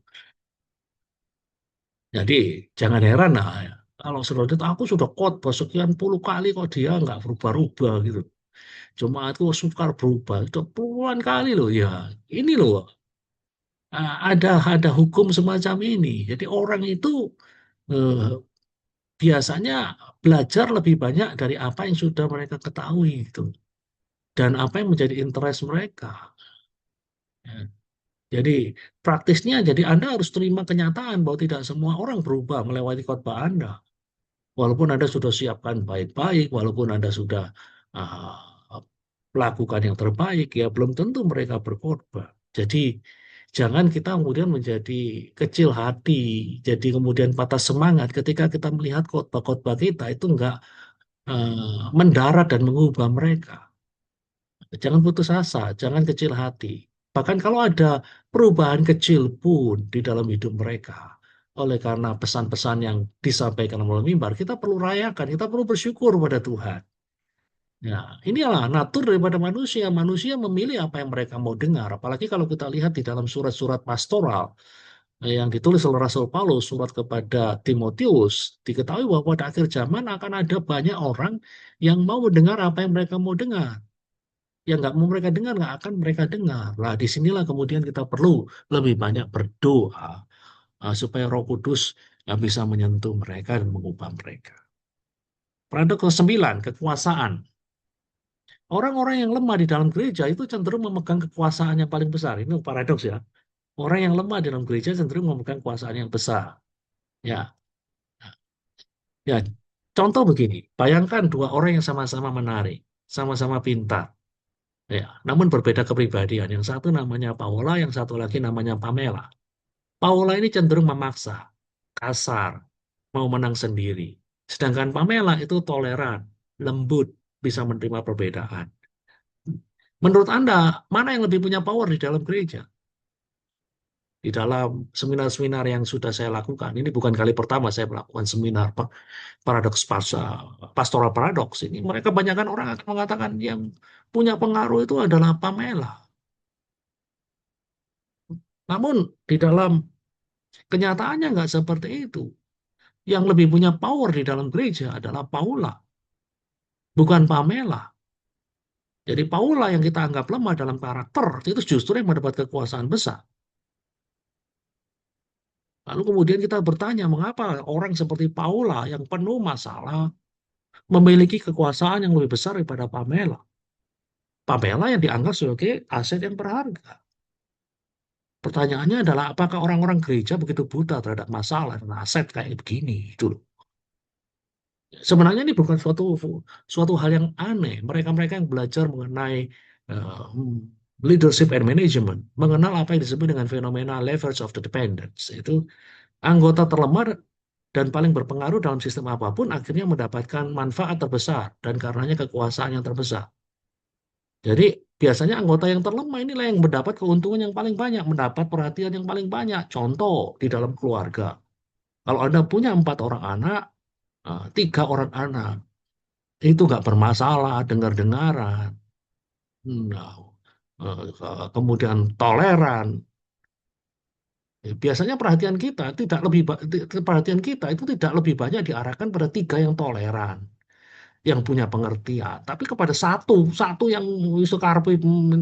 Jadi jangan heran lah ya. Kalau sudah itu aku sudah khotbah sekian puluh kali kok dia nggak berubah-ubah gitu. Cuma aku sukar berubah. Itu puluhan kali loh ya. Ini loh ada hukum semacam ini. Jadi orang itu eh, biasanya belajar lebih banyak dari apa yang sudah mereka ketahui gitu. Dan apa yang menjadi interest mereka. Ya. Jadi praktisnya jadi Anda harus terima kenyataan bahwa tidak semua orang berubah melewati khotbah Anda. Walaupun Anda sudah siapkan baik-baik, walaupun Anda sudah uh, melakukan yang terbaik, ya belum tentu mereka berkorban. Jadi jangan kita kemudian menjadi kecil hati, jadi kemudian patah semangat ketika kita melihat khotbah-khotbah kita itu enggak mendarat dan mengubah mereka. Jangan putus asa, jangan kecil hati. Bahkan kalau ada perubahan kecil pun di dalam hidup mereka, oleh karena pesan-pesan yang disampaikan melalui mimbar, kita perlu rayakan, kita perlu bersyukur pada Tuhan. Ya, inilah natur daripada manusia. Manusia memilih apa yang mereka mau dengar. Apalagi kalau kita lihat di dalam surat-surat pastoral yang ditulis oleh Rasul Paulus, surat kepada Timotius, diketahui bahwa pada akhir zaman akan ada banyak orang yang mau mendengar apa yang mereka mau dengar yang nggak mau mereka dengar, nggak akan mereka dengar. Nah, disinilah kemudian kita perlu lebih banyak berdoa supaya Roh Kudus bisa menyentuh mereka dan mengubah mereka. Paradoks ke-9, kekuasaan. Orang-orang yang lemah di dalam gereja itu cenderung memegang kekuasaan yang paling besar. Ini paradoks ya. Orang yang lemah di dalam gereja cenderung memegang kekuasaan yang besar. Ya, ya. Contoh begini, bayangkan dua orang yang sama-sama menarik, sama-sama pintar. Ya, namun berbeda kepribadian. Yang satu namanya Paula, yang satu lagi namanya Pamela. Paula ini cenderung memaksa, kasar, mau menang sendiri. Sedangkan Pamela itu toleran, lembut, bisa menerima perbedaan. Menurut Anda, mana yang lebih punya power di dalam gereja? Di dalam seminar-seminar yang sudah saya lakukan, ini bukan kali pertama saya melakukan seminar paradoks pastoral paradoks ini. Mereka kebanyakan orang akan mengatakan yang punya pengaruh itu adalah Pamela. Namun di dalam kenyataannya nggak seperti itu. Yang lebih punya power di dalam gereja adalah Paula, bukan Pamela. Jadi Paula yang kita anggap lemah dalam karakter itu justru yang mendapat kekuasaan besar. Lalu kemudian kita bertanya, mengapa orang seperti Paula yang penuh masalah memiliki kekuasaan yang lebih besar daripada Pamela? Pamela yang dianggap sebagai aset yang berharga. Pertanyaannya adalah apakah orang-orang gereja begitu buta terhadap masalah dan aset kayak begini? Itu loh. Sebenarnya ini bukan suatu suatu hal yang aneh. Mereka-mereka yang belajar mengenai eh, leadership and management, mengenal apa yang disebut dengan fenomena leverage of the dependence. Itu anggota terlemah dan paling berpengaruh dalam sistem apapun akhirnya mendapatkan manfaat terbesar dan karenanya kekuasaan yang terbesar. Jadi biasanya anggota yang terlemah inilah yang mendapat keuntungan yang paling banyak, mendapat perhatian yang paling banyak. Contoh di dalam keluarga, kalau Anda punya 4 orang anak, 3 orang anak itu nggak bermasalah, dengar-dengaran, nah, kemudian toleran. Biasanya perhatian kita itu tidak lebih banyak diarahkan pada 3 yang toleran, yang punya pengertian, tapi kepada satu satu yang iso karpe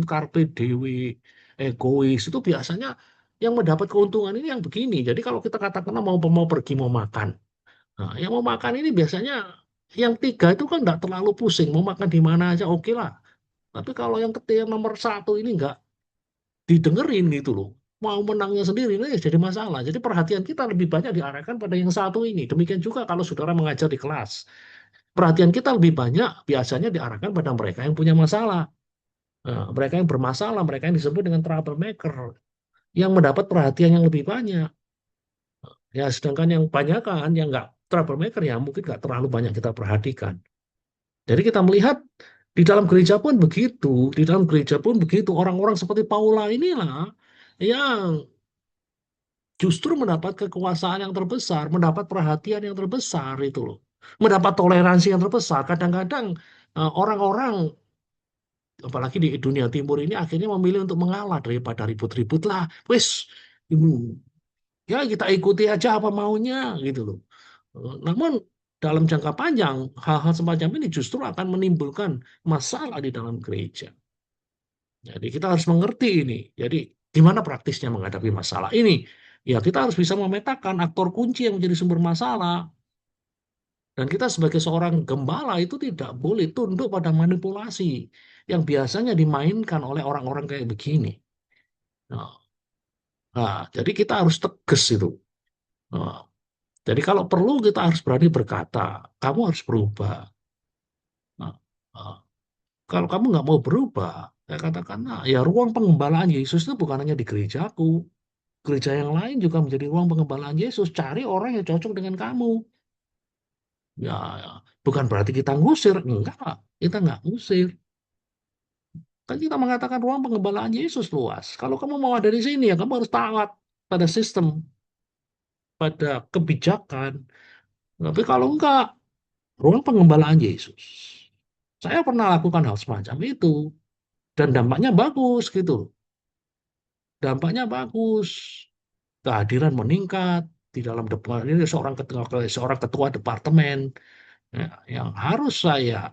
karpe dewi egois itu biasanya yang mendapat keuntungan ini yang begini. Jadi kalau kita katakan mau pergi mau makan, nah, yang mau makan ini biasanya yang 3 itu kan nggak terlalu pusing mau makan di mana aja oke lah. Tapi kalau yang ketiga yang nomor satu ini nggak didengerin gitu loh. Mau menangnya sendiri ini jadi masalah. Jadi perhatian kita lebih banyak diarahkan pada yang satu ini. Demikian juga kalau saudara mengajar di kelas. Perhatian kita lebih banyak biasanya diarahkan pada mereka yang punya masalah. Nah, mereka yang bermasalah, mereka yang disebut dengan troublemaker, yang mendapat perhatian yang lebih banyak. Ya, sedangkan yang banyak kan yang nggak troublemaker ya mungkin nggak terlalu banyak kita perhatikan. Jadi kita melihat di dalam gereja pun begitu, di dalam gereja pun begitu. Orang-orang seperti Paula inilah yang justru mendapat kekuasaan yang terbesar, mendapat perhatian yang terbesar itu loh. Mendapat toleransi yang terbesar. Kadang-kadang orang-orang apalagi di dunia timur ini akhirnya memilih untuk mengalah daripada ribut-ribut lah. Wes, ya kita ikuti aja apa maunya gitu loh. Namun dalam jangka panjang hal-hal semacam ini justru akan menimbulkan masalah di dalam gereja. Jadi kita harus mengerti ini. Jadi gimana praktisnya menghadapi masalah ini? Ya kita harus bisa memetakan aktor kunci yang menjadi sumber masalah. Dan kita sebagai seorang gembala itu tidak boleh tunduk pada manipulasi yang biasanya dimainkan oleh orang-orang kayak begini. Nah, jadi kita harus tegas itu. Nah, jadi kalau perlu kita harus berani berkata, kamu harus berubah. Nah, nah, kalau kamu nggak mau berubah, saya katakan, nah, ya ruang pengembalaan Yesus itu bukan hanya di gerejaku. Gereja yang lain juga menjadi ruang pengembalaan Yesus. Cari orang yang cocok dengan kamu. Ya, ya. Bukan berarti kita ngusir. Enggak, kita nggak ngusir. Kan kita mengatakan ruang pengembalaan Yesus luas. Kalau kamu mau ada di sini, ya kamu harus taat pada sistem, pada kebijakan. Tapi kalau enggak, ruang pengembalaan Yesus. Saya pernah lakukan hal semacam itu. Dan dampaknya bagus gitu. Dampaknya bagus. Kehadiran meningkat di dalam depan ini seorang ketua departemen ya, yang harus saya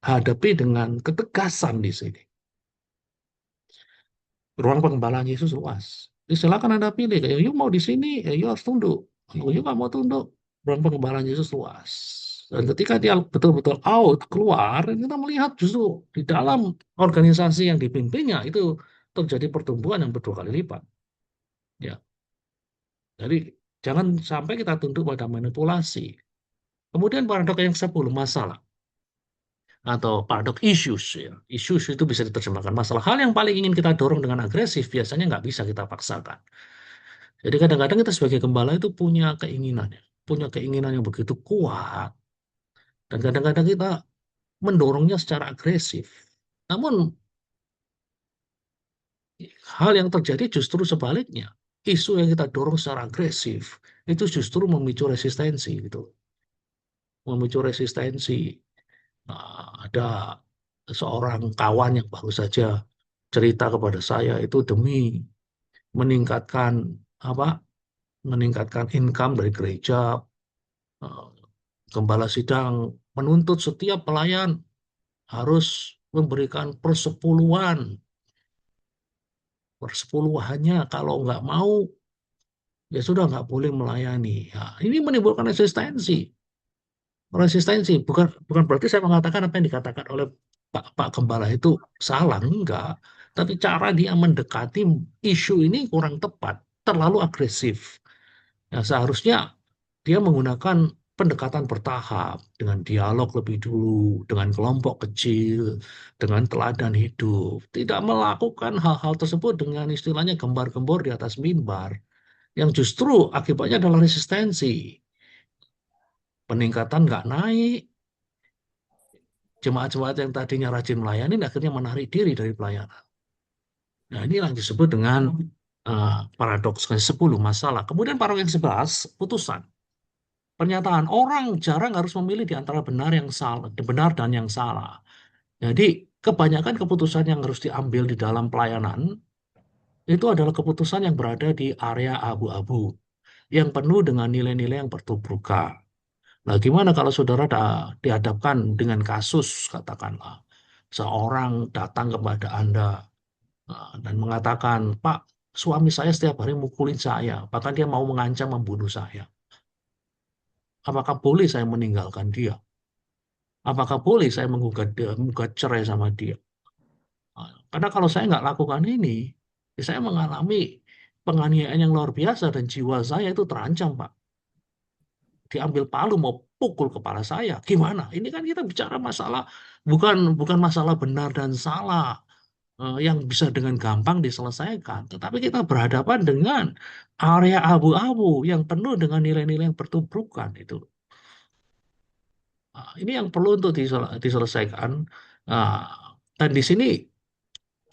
hadapi dengan ketegasan di sini. Ruang pengembalaan Yesus luas. Jadi silakan Anda pilih. Ya, you mau di sini, ya you harus tunduk. You nggak mau tunduk. Ruang pengembalaan Yesus luas. Dan ketika dia betul-betul out, keluar, kita melihat justru di dalam organisasi yang dipimpinnya itu terjadi pertumbuhan yang berdua kali lipat. Ya, jadi jangan sampai kita tunduk pada manipulasi. Kemudian paradok yang 10 masalah atau paradok issues ya. Issues itu bisa diterjemahkan masalah. Hal yang paling ingin kita dorong dengan agresif biasanya nggak bisa kita paksakan. Jadi kadang-kadang kita sebagai gembala itu punya keinginan yang begitu kuat dan kadang-kadang kita mendorongnya secara agresif. Namun hal yang terjadi justru sebaliknya. Isu yang kita dorong secara agresif itu justru memicu resistensi gitu. Memicu resistensi. Nah, ada seorang kawan yang baru saja cerita kepada saya itu demi meningkatkan apa? Meningkatkan income dari gereja. eh, Gembala sidang menuntut setiap pelayan harus memberikan persepuluhan, persepuluhannya kalau nggak mau ya sudah nggak boleh melayani. Ya, ini menimbulkan resistensi. Resistensi bukan bukan berarti saya mengatakan apa yang dikatakan oleh Pak Gembala itu salah, enggak. Tapi cara dia mendekati isu ini kurang tepat, terlalu agresif. Nah, seharusnya dia menggunakan pendekatan bertahap dengan dialog lebih dulu, dengan kelompok kecil, dengan teladan hidup. Tidak melakukan hal-hal tersebut dengan istilahnya gembar-gembor di atas mimbar, yang justru akibatnya adalah resistensi. Peningkatan nggak naik, jemaat-jemaat yang tadinya rajin melayani akhirnya menarik diri dari pelayanan. Nah, ini yang disebut dengan paradoks ke-10 masalah. Kemudian paradoks yang 11, putusan. Pernyataan orang jarang harus memilih di antara benar yang salah, benar dan yang salah. Jadi, kebanyakan keputusan yang harus diambil di dalam pelayanan itu adalah keputusan yang berada di area abu-abu, yang penuh dengan nilai-nilai yang bertubruka. Nah, gimana kalau saudara dihadapkan dengan kasus, katakanlah, seorang datang kepada Anda dan mengatakan, Pak, suami saya setiap hari mukulin saya, bahkan dia mau mengancam membunuh saya. Apakah boleh saya meninggalkan dia? Apakah boleh saya menggugat cerai sama dia? Karena kalau saya nggak lakukan ini, ya saya mengalami penganiayaan yang luar biasa dan jiwa saya itu terancam, Pak. Diambil palu mau pukul kepala saya. Gimana? Ini kan kita bicara masalah bukan bukan masalah benar dan salah yang bisa dengan gampang diselesaikan, tetapi kita berhadapan dengan area abu-abu yang penuh dengan nilai-nilai yang bertubrukan itu. Ini yang perlu untuk diselesaikan. Nah, dan di sini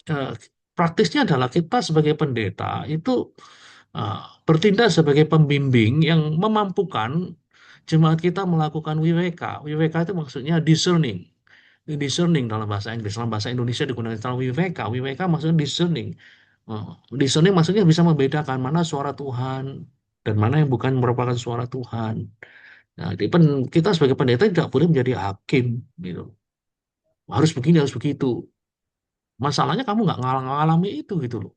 eh, praktisnya adalah kita sebagai pendeta itu eh, bertindak sebagai pembimbing yang memampukan jemaat kita melakukan WWK. WWK itu maksudnya discerning. Discerning dalam bahasa Inggris, dalam bahasa Indonesia digunakan istilah WWK. WWK maksudnya discerning. Discerning maksudnya bisa membedakan mana suara Tuhan dan mana yang bukan merupakan suara Tuhan. Nah, kita sebagai pendeta tidak boleh menjadi hakim, gitu. Harus begini, harus begitu. Masalahnya kamu nggak ngalami itu, gitu loh.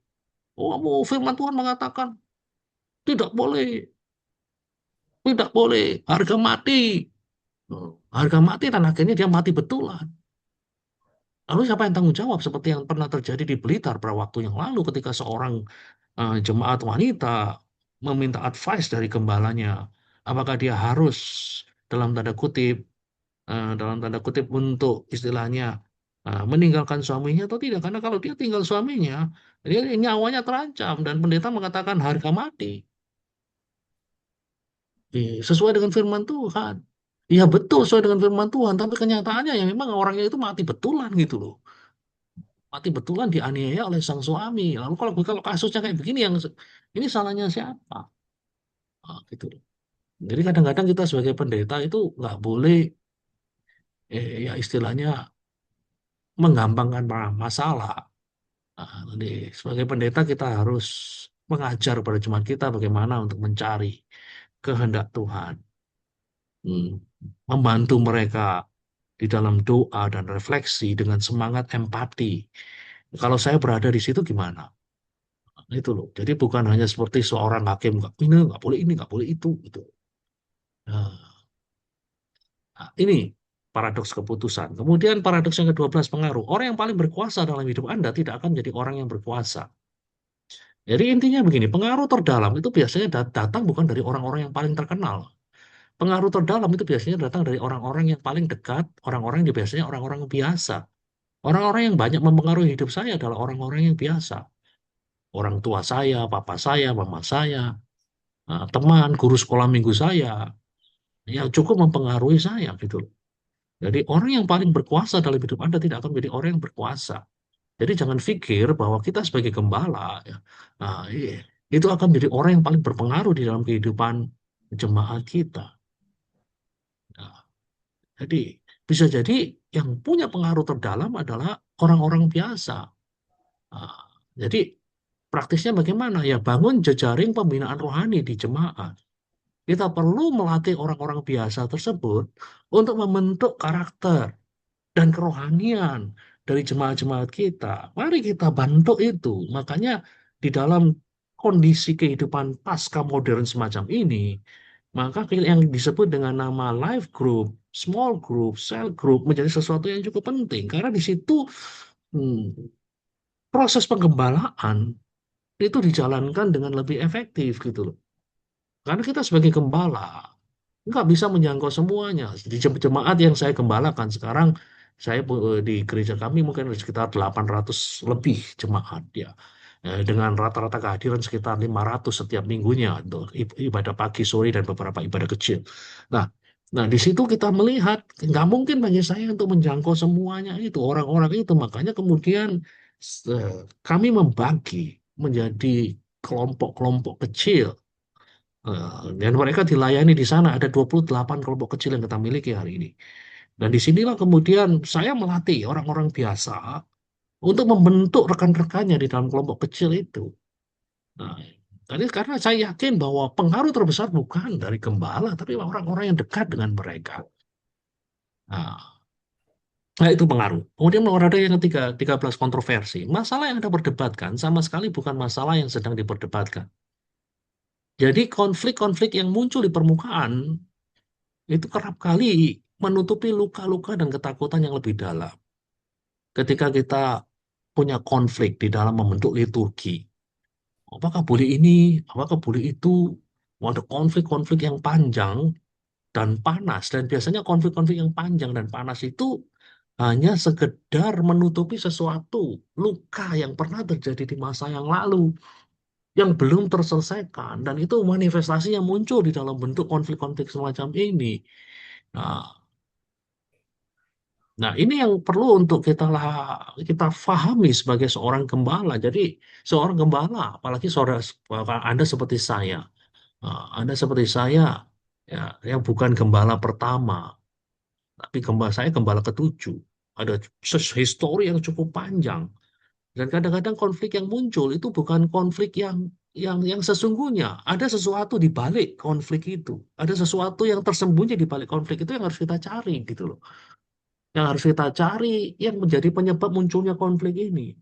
Oh, kamu firman Tuhan mengatakan tidak boleh, tidak boleh, harga mati. Harga mati dan akhirnya dia mati betulan. Lalu siapa yang tanggung jawab? Seperti yang pernah terjadi di Blitar pada waktu yang lalu ketika seorang jemaat wanita meminta advice dari gembalanya. Apakah dia harus dalam tanda kutip, untuk istilahnya meninggalkan suaminya atau tidak? Karena kalau dia tinggal suaminya, dia nyawanya terancam dan pendeta mengatakan harga mati. Sesuai dengan firman Tuhan. Iya betul sesuai dengan firman Tuhan, tapi kenyataannya ya memang orangnya itu mati betulan gitu loh. Mati betulan dianiaya oleh sang suami. Lalu kalau kalau kasusnya kayak begini yang ini salahnya siapa? Gitu loh. Jadi kadang-kadang kita sebagai pendeta itu nggak boleh ya istilahnya menggampangkan masalah. Jadi sebagai pendeta kita harus mengajar pada jemaat kita bagaimana untuk mencari kehendak Tuhan. Hmm. Membantu mereka di dalam doa dan refleksi dengan semangat empati. Kalau saya berada di situ gimana? Itu loh. Jadi bukan hanya seperti seorang hakim, nggak boleh ini, nggak boleh itu, gitu. Nah, ini paradoks keputusan. Kemudian paradoks yang ke-12, pengaruh. Orang yang paling berkuasa dalam hidup Anda tidak akan jadi orang yang berkuasa. Jadi intinya begini, pengaruh terdalam itu biasanya datang bukan dari orang-orang yang paling terkenal. Pengaruh terdalam itu biasanya datang dari orang-orang yang paling dekat, orang-orang yang biasanya orang-orang biasa. Orang-orang yang banyak mempengaruhi hidup saya adalah orang-orang yang biasa. Orang tua saya, papa saya, mama saya, teman, guru sekolah minggu saya, yang cukup mempengaruhi saya gitu loh. Jadi orang yang paling berkuasa dalam hidup Anda tidak akan menjadi orang yang berkuasa. Jadi jangan pikir bahwa kita sebagai gembala ya, itu akan menjadi orang yang paling berpengaruh di dalam kehidupan jemaat kita. Nah, jadi bisa jadi yang punya pengaruh terdalam adalah orang-orang biasa. Nah, jadi praktisnya bagaimana? Ya bangun jejaring pembinaan rohani di jemaat. Kita perlu melatih orang-orang biasa tersebut untuk membentuk karakter dan kerohanian dari jemaat-jemaat kita. Mari kita bantu itu. Makanya di dalam kondisi kehidupan pasca modern semacam ini, maka yang disebut dengan nama life group, small group, cell group menjadi sesuatu yang cukup penting. Karena di situ hmm, proses penggembalaan itu dijalankan dengan lebih efektif gitu loh. Karena kita sebagai gembala nggak bisa menjangkau semuanya. Di jemaat yang saya gembalakan sekarang, di gereja kami mungkin ada sekitar 800 lebih jemaat ya. Dengan rata-rata kehadiran sekitar 500 setiap minggunya untuk ibadah pagi, sore, dan beberapa ibadah kecil. Nah, nah di situ kita melihat nggak mungkin bagi saya untuk menjangkau semuanya itu orang-orang itu. Makanya kemudian eh, kami membagi menjadi kelompok-kelompok kecil. Dan mereka dilayani di sana ada 28 kelompok kecil yang kita miliki hari ini. Dan disinilah kemudian saya melatih orang-orang biasa untuk membentuk rekan-rekannya di dalam kelompok kecil itu. Nah, tadi karena saya yakin bahwa pengaruh terbesar bukan dari gembala, tapi orang-orang yang dekat dengan mereka. Nah, nah, itu pengaruh. Kemudian ada yang ketiga, 13 kontroversi. Masalah yang Anda perdebatkan sama sekali bukan masalah yang sedang diperdebatkan. Jadi konflik-konflik yang muncul di permukaan itu kerap kali menutupi luka-luka dan ketakutan yang lebih dalam. Ketika kita punya konflik di dalam membentuk liturgi, apakah boleh ini, apakah boleh itu, ada konflik-konflik yang panjang dan panas, dan biasanya konflik-konflik yang panjang dan panas itu hanya sekedar menutupi sesuatu, luka yang pernah terjadi di masa yang lalu, yang belum terselesaikan, dan itu manifestasinya muncul di dalam bentuk konflik-konflik semacam ini. Nah, Nah, ini yang perlu untuk kita fahami sebagai seorang gembala. Jadi, seorang gembala, apalagi saudara Anda seperti saya, Anda seperti saya, ya, yang bukan gembala pertama, tapi saya gembala ketujuh. Ada histori yang cukup panjang, dan kadang-kadang konflik yang muncul itu bukan konflik yang sesungguhnya. Ada sesuatu di balik konflik itu, ada sesuatu yang tersembunyi di balik konflik itu yang harus kita cari, gitu loh. Yang harus kita cari yang menjadi penyebab munculnya konflik ini.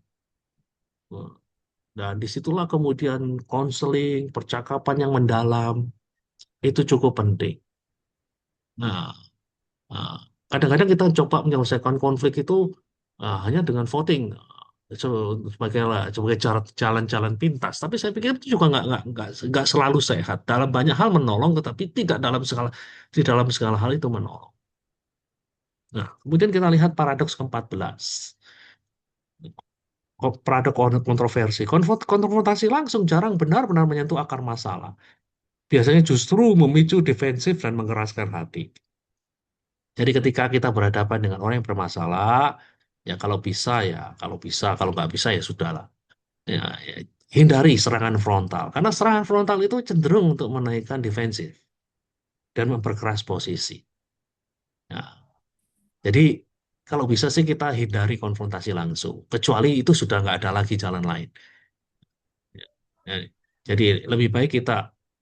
Dan disitulah kemudian konseling, percakapan yang mendalam itu cukup penting. Nah, ah, kadang-kadang kita coba menyelesaikan konflik itu hanya dengan voting sebagai jalan-jalan pintas. Tapi saya pikir itu juga nggak selalu sehat. Dalam banyak hal menolong, tetapi tidak di dalam segala hal itu menolong. Nah, kemudian kita lihat paradoks ke-14. Produk kontroversi. Konfrontasi langsung jarang benar-benar menyentuh akar masalah. Biasanya justru memicu defensif dan mengeraskan hati. Jadi ketika kita berhadapan dengan orang yang bermasalah, ya kalau bisa, kalau nggak bisa ya sudahlah. Ya, hindari serangan frontal. Karena serangan frontal itu cenderung untuk menaikkan defensif dan memperkeras posisi. Nah, jadi kalau bisa sih kita hindari konfrontasi langsung. Kecuali itu sudah nggak ada lagi jalan lain. Ya, jadi lebih baik kita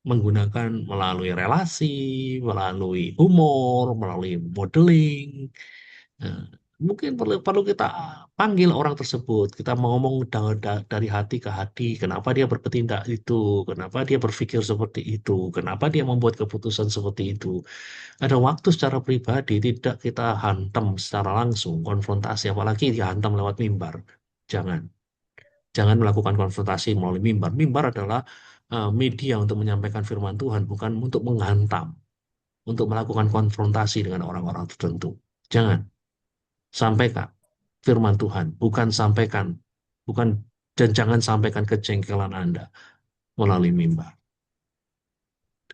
menggunakan melalui relasi, melalui humor, melalui modeling. Nah, mungkin perlu perlu kita panggil orang tersebut. Kita mau ngomong dari hati ke hati. Kenapa dia bertindak itu? Kenapa dia berpikir seperti itu? Kenapa dia membuat keputusan seperti itu? Ada waktu secara pribadi tidak kita hantam secara langsung, konfrontasi, apalagi dihantam lewat mimbar. Jangan. Jangan melakukan konfrontasi melalui mimbar. Mimbar adalah media untuk menyampaikan firman Tuhan, bukan untuk menghantam, untuk melakukan konfrontasi dengan orang-orang tertentu. Jangan. Sampaikan firman Tuhan, bukan dan jangan sampaikan kejengkelan Anda melalui mimbar.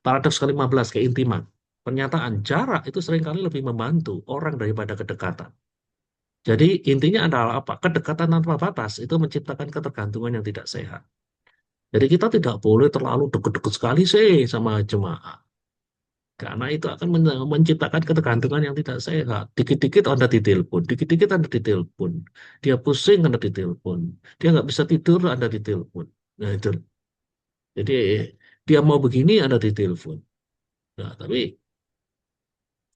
Paradoks ke-15, keintiman. Pernyataan jarak itu seringkali lebih membantu orang daripada kedekatan. Jadi intinya adalah apa? Kedekatan tanpa batas itu menciptakan ketergantungan yang tidak sehat. Jadi kita tidak boleh terlalu deket-deket sekali sih sama jemaah. Karena itu akan menciptakan ketergantungan yang tidak sehat. Dikit-dikit Anda ditelepon, dikit-dikit Anda ditelepon. Dia pusing Anda ditelepon. Dia nggak bisa tidur Anda ditelepon. Nah itu. Jadi dia mau begini Anda ditelepon. Nah tapi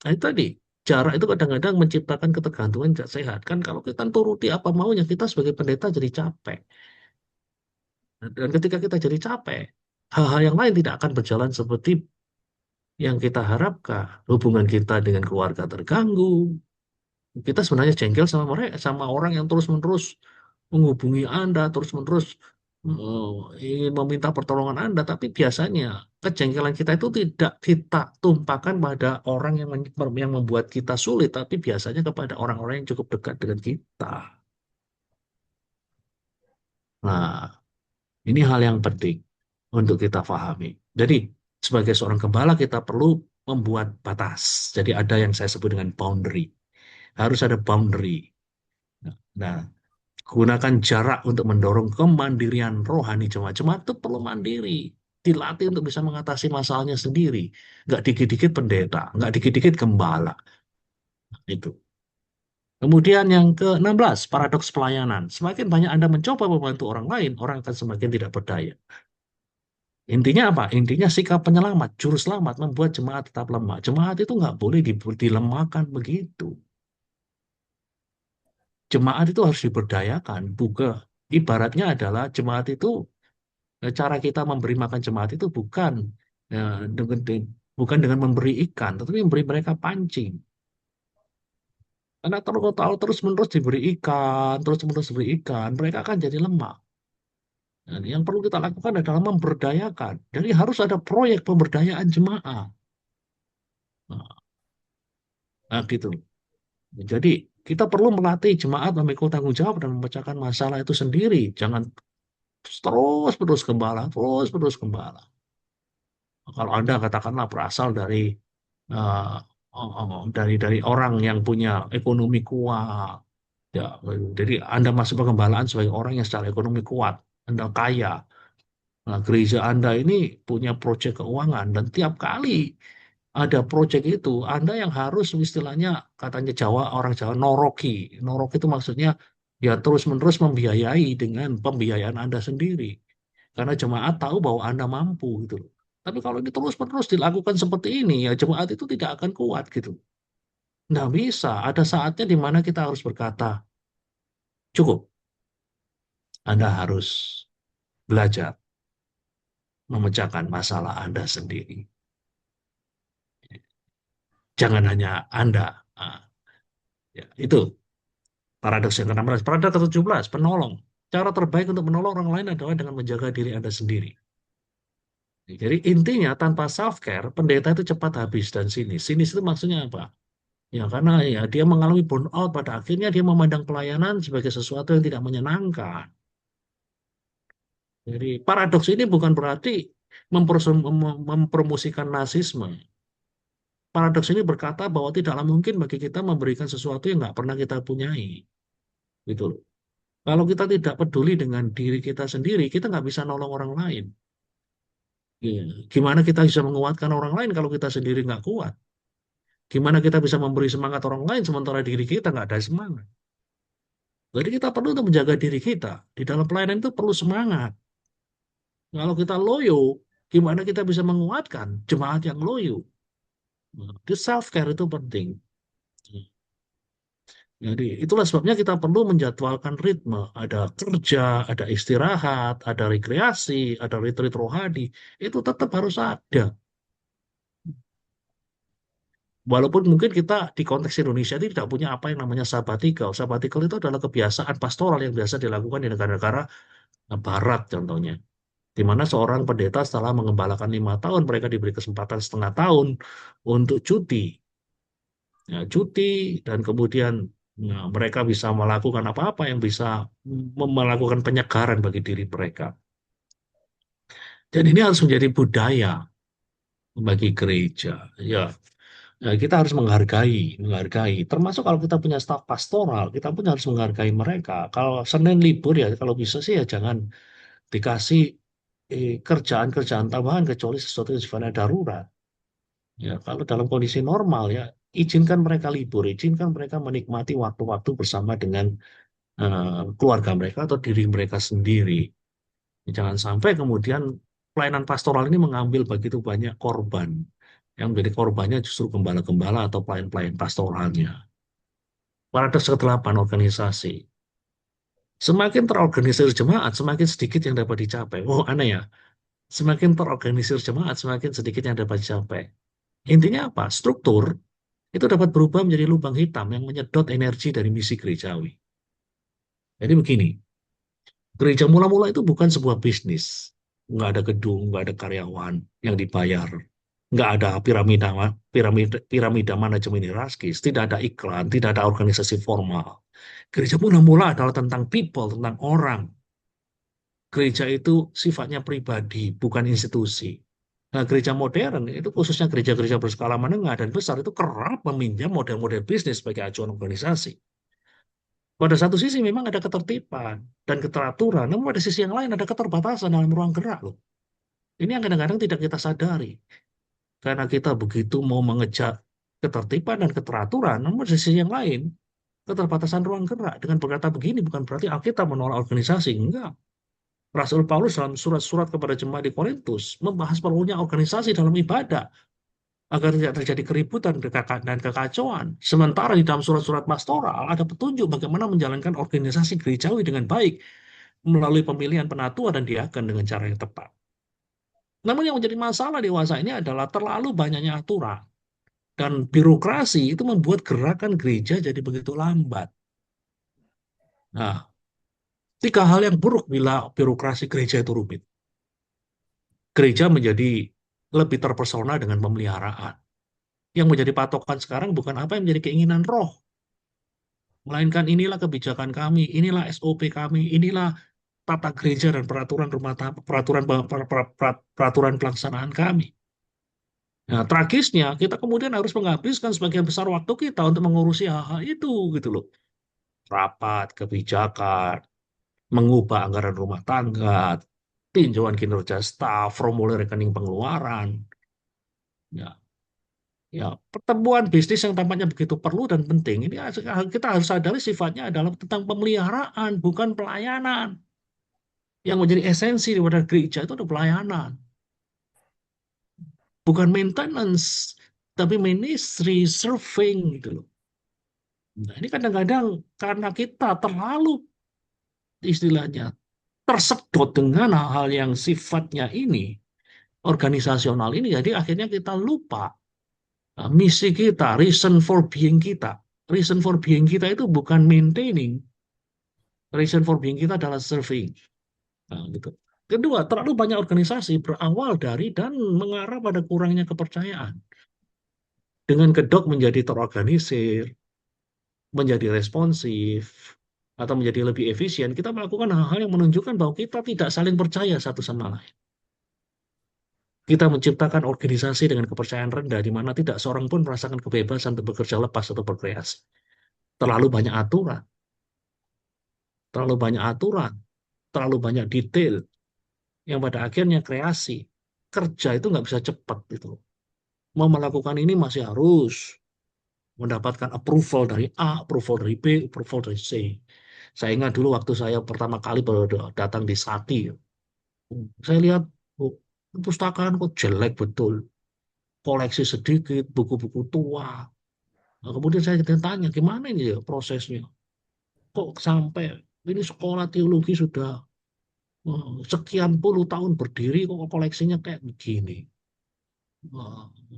itu tadi. jarak itu kadang-kadang menciptakan ketergantungan tidak sehat. Kan kalau kita turuti apa maunya, kita sebagai pendeta jadi capek. Dan ketika kita jadi capek, hal-hal yang lain tidak akan berjalan seperti yang kita harapkan. Hubungan kita dengan keluarga terganggu. Kita sebenarnya jengkel sama mereka, sama orang yang terus-menerus menghubungi Anda, terus-menerus ingin meminta pertolongan Anda, tapi biasanya kejengkelan kita itu tidak kita tumpahkan pada orang yang membuat kita sulit, tapi biasanya kepada orang-orang yang cukup dekat dengan kita. Nah, ini hal yang penting untuk kita pahami. Jadi, sebagai seorang gembala kita perlu membuat batas. Jadi ada yang saya sebut dengan boundary. Harus ada boundary. Nah, gunakan jarak untuk mendorong kemandirian rohani jemaat. Jemaat itu perlu mandiri. Dilatih untuk bisa mengatasi masalahnya sendiri. Nggak dikit-dikit pendeta, nggak dikit-dikit gembala. Itu. Kemudian yang ke-16, paradoks pelayanan. Semakin banyak Anda mencoba membantu orang lain, orang akan semakin tidak berdaya. Intinya apa? Intinya sikap penyelamat, juru selamat membuat jemaat tetap lemah. Jemaat itu nggak boleh dilemahkan begitu. Jemaat itu harus diberdayakan. Bukan. Ibaratnya adalah jemaat itu, cara kita memberi makan jemaat itu bukan dengan bukan dengan memberi ikan, tetapi memberi mereka pancing. Karena kalau terus-menerus diberi ikan, terus-menerus diberi ikan, mereka akan jadi lemah. Dan yang perlu kita lakukan adalah memberdayakan. Jadi harus ada proyek pemberdayaan jemaah. Nah, gitu. Jadi kita perlu melatih jemaat memikul tanggung jawab dan memecahkan masalah itu sendiri. Jangan terus-menerus gembala, terus-menerus gembala. Kalau Anda katakanlah berasal eh, dari orang yang punya ekonomi kuat, ya, jadi Anda masuk pengembalaan sebagai orang yang secara ekonomi kuat, Anda kaya. Nah, gereja Anda ini punya proyek keuangan dan tiap kali ada proyek itu, Anda yang harus istilahnya katanya orang Jawa noroki. Noroki itu maksudnya ya terus-menerus membiayai dengan pembiayaan Anda sendiri. Karena jemaat tahu bahwa Anda mampu gitu loh. Tapi kalau ini terus-menerus dilakukan seperti ini, ya jemaat itu tidak akan kuat gitu. Nggak bisa. Ada saatnya di mana kita harus berkata, cukup. Anda harus belajar memecahkan masalah Anda sendiri. Jangan hanya Anda. Ah, ya, itu paradoks yang ke-16. Paradoks ke-17, penolong. Cara terbaik untuk menolong orang lain adalah dengan menjaga diri Anda sendiri. Jadi intinya tanpa self-care, pendeta itu cepat habis dan sinis. Sinis itu maksudnya apa? Ya karena ya dia mengalami burnout, pada akhirnya dia memandang pelayanan sebagai sesuatu yang tidak menyenangkan. Jadi paradoks ini bukan berarti mempromosikan nasisme. Paradoks ini berkata bahwa tidaklah mungkin bagi kita memberikan sesuatu yang nggak pernah kita punyai. Gitu loh. Kalau kita tidak peduli dengan diri kita sendiri, kita nggak bisa nolong orang lain. Iya. Gimana kita bisa menguatkan orang lain kalau kita sendiri nggak kuat? Gimana kita bisa memberi semangat orang lain sementara diri kita nggak ada semangat? Jadi kita perlu untuk menjaga diri kita. Di dalam pelayanan itu perlu semangat. Kalau kita loyo, gimana kita bisa menguatkan jemaat yang loyo? Itu self-care itu penting. Jadi itulah sebabnya kita perlu menjadwalkan ritme. Ada kerja, ada istirahat, ada rekreasi, ada retreat rohani. Itu tetap harus ada. Walaupun mungkin kita di konteks Indonesia ini tidak punya apa yang namanya sabbatical. Sabbatical itu adalah kebiasaan pastoral yang biasa dilakukan di negara-negara Barat contohnya. Di mana seorang pendeta setelah mengembalakan 5 tahun, mereka diberi kesempatan setengah tahun untuk cuti. Ya, cuti dan kemudian ya, mereka bisa melakukan apa-apa yang bisa melakukan penyegaran bagi diri mereka. Dan ini harus menjadi budaya bagi gereja. Ya, nah, kita harus menghargai. Termasuk kalau kita punya staf pastoral, kita pun harus menghargai mereka. Kalau Senin libur ya, kalau bisa sih ya jangan dikasih kerjaan-kerjaan tambahan kecuali sesuatu yang sifatnya darurat. Ya, kalau dalam kondisi normal ya, izinkan mereka libur, izinkan mereka menikmati waktu-waktu bersama dengan keluarga mereka atau diri mereka sendiri. Jangan sampai kemudian pelayanan pastoral ini mengambil begitu banyak korban. Yang menjadi korbannya justru gembala-gembala atau pelayan-pelayan pastoralnya. Paradoks ke-8 organisasi. Semakin terorganisir jemaat, semakin sedikit yang dapat dicapai. Oh, aneh ya. Semakin terorganisir jemaat, semakin sedikit yang dapat dicapai. Intinya apa? Struktur itu dapat berubah menjadi lubang hitam yang menyedot energi dari misi gerejawi. Jadi begini, gereja mula-mula itu bukan sebuah bisnis. Nggak ada gedung, nggak ada karyawan yang dibayar. Nggak ada piramida, piramida, piramida manajemen hierarkis, tidak ada iklan, tidak ada organisasi formal. Gereja mula-mula adalah tentang people, tentang orang. Gereja itu sifatnya pribadi, bukan institusi. Nah, gereja modern itu khususnya gereja-gereja berskala menengah dan besar itu kerap meminjam model-model bisnis sebagai acuan organisasi. Pada satu sisi memang ada ketertiban dan keteraturan, namun pada sisi yang lain ada keterbatasan dalam ruang gerak loh. Ini yang kadang-kadang tidak kita sadari. Karena kita begitu mau mengejar ketertiban dan keteraturan, namun pada sisi yang lain keterbatasan ruang gerak. Dengan berkata begini bukan berarti Alkitab menolak organisasi, enggak. Rasul Paulus dalam surat-surat kepada jemaat di Korintus membahas perlunya organisasi dalam ibadah agar tidak terjadi keributan dan kekacauan. Sementara di dalam surat-surat pastoral ada petunjuk bagaimana menjalankan organisasi gerejawi dengan baik melalui pemilihan penatua dan diaken dengan cara yang tepat. Namun yang menjadi masalah dewasa ini adalah terlalu banyaknya aturan dan birokrasi itu membuat gerakan gereja jadi begitu lambat. Nah, tiga hal yang buruk bila birokrasi gereja itu rumit. Gereja menjadi lebih terpesona dengan pemeliharaan. Yang menjadi patokan sekarang bukan apa yang menjadi keinginan roh, melainkan inilah kebijakan kami, inilah SOP kami, inilah tata gereja dan peraturan rumah tangga, peraturan pelaksanaan kami. Nah, tragisnya kita kemudian harus menghabiskan sebagian besar waktu kita untuk mengurusi hal-hal itu gitu loh. Rapat, kebijakan, mengubah anggaran rumah tangga, tinjauan kinerja staf, formulir rekening pengeluaran. Ya, ya, pertemuan bisnis yang tampaknya begitu perlu dan penting ini kita harus sadari sifatnya adalah tentang pemeliharaan, bukan pelayanan. Yang menjadi esensi daripada gereja itu adalah pelayanan, bukan maintenance, tapi ministry, serving gitu loh. Nah, ini kadang-kadang karena kita terlalu istilahnya tersedot dengan hal-hal yang sifatnya ini organisasional ini, jadi akhirnya kita lupa misi kita, reason for being kita. Reason for being kita itu bukan maintaining, reason for being kita adalah serving. Nah, gitu. Kedua, terlalu banyak organisasi berawal dari dan mengarah pada kurangnya kepercayaan. Dengan kedok menjadi terorganisir, menjadi responsif, atau menjadi lebih efisien, kita melakukan hal-hal yang menunjukkan bahwa kita tidak saling percaya satu sama lain. Kita menciptakan organisasi dengan kepercayaan rendah, di mana tidak seorang pun merasakan kebebasan untuk bekerja lepas atau berkreasi. Terlalu banyak aturan, terlalu banyak aturan, terlalu banyak detail, yang pada akhirnya kreasi. Kerja itu nggak bisa cepat. Gitu. Mau melakukan ini masih harus mendapatkan approval dari A, approval dari B, approval dari C. Saya ingat dulu waktu saya pertama kali baru datang di Sati, saya lihat oh, perpustakaan kok jelek betul, koleksi sedikit, buku-buku tua. Nah, kemudian saya tanya, gimana ini ya prosesnya? Kok sampai ini sekolah teologi sudah sekian puluh tahun berdiri, kok koleksinya kayak begini?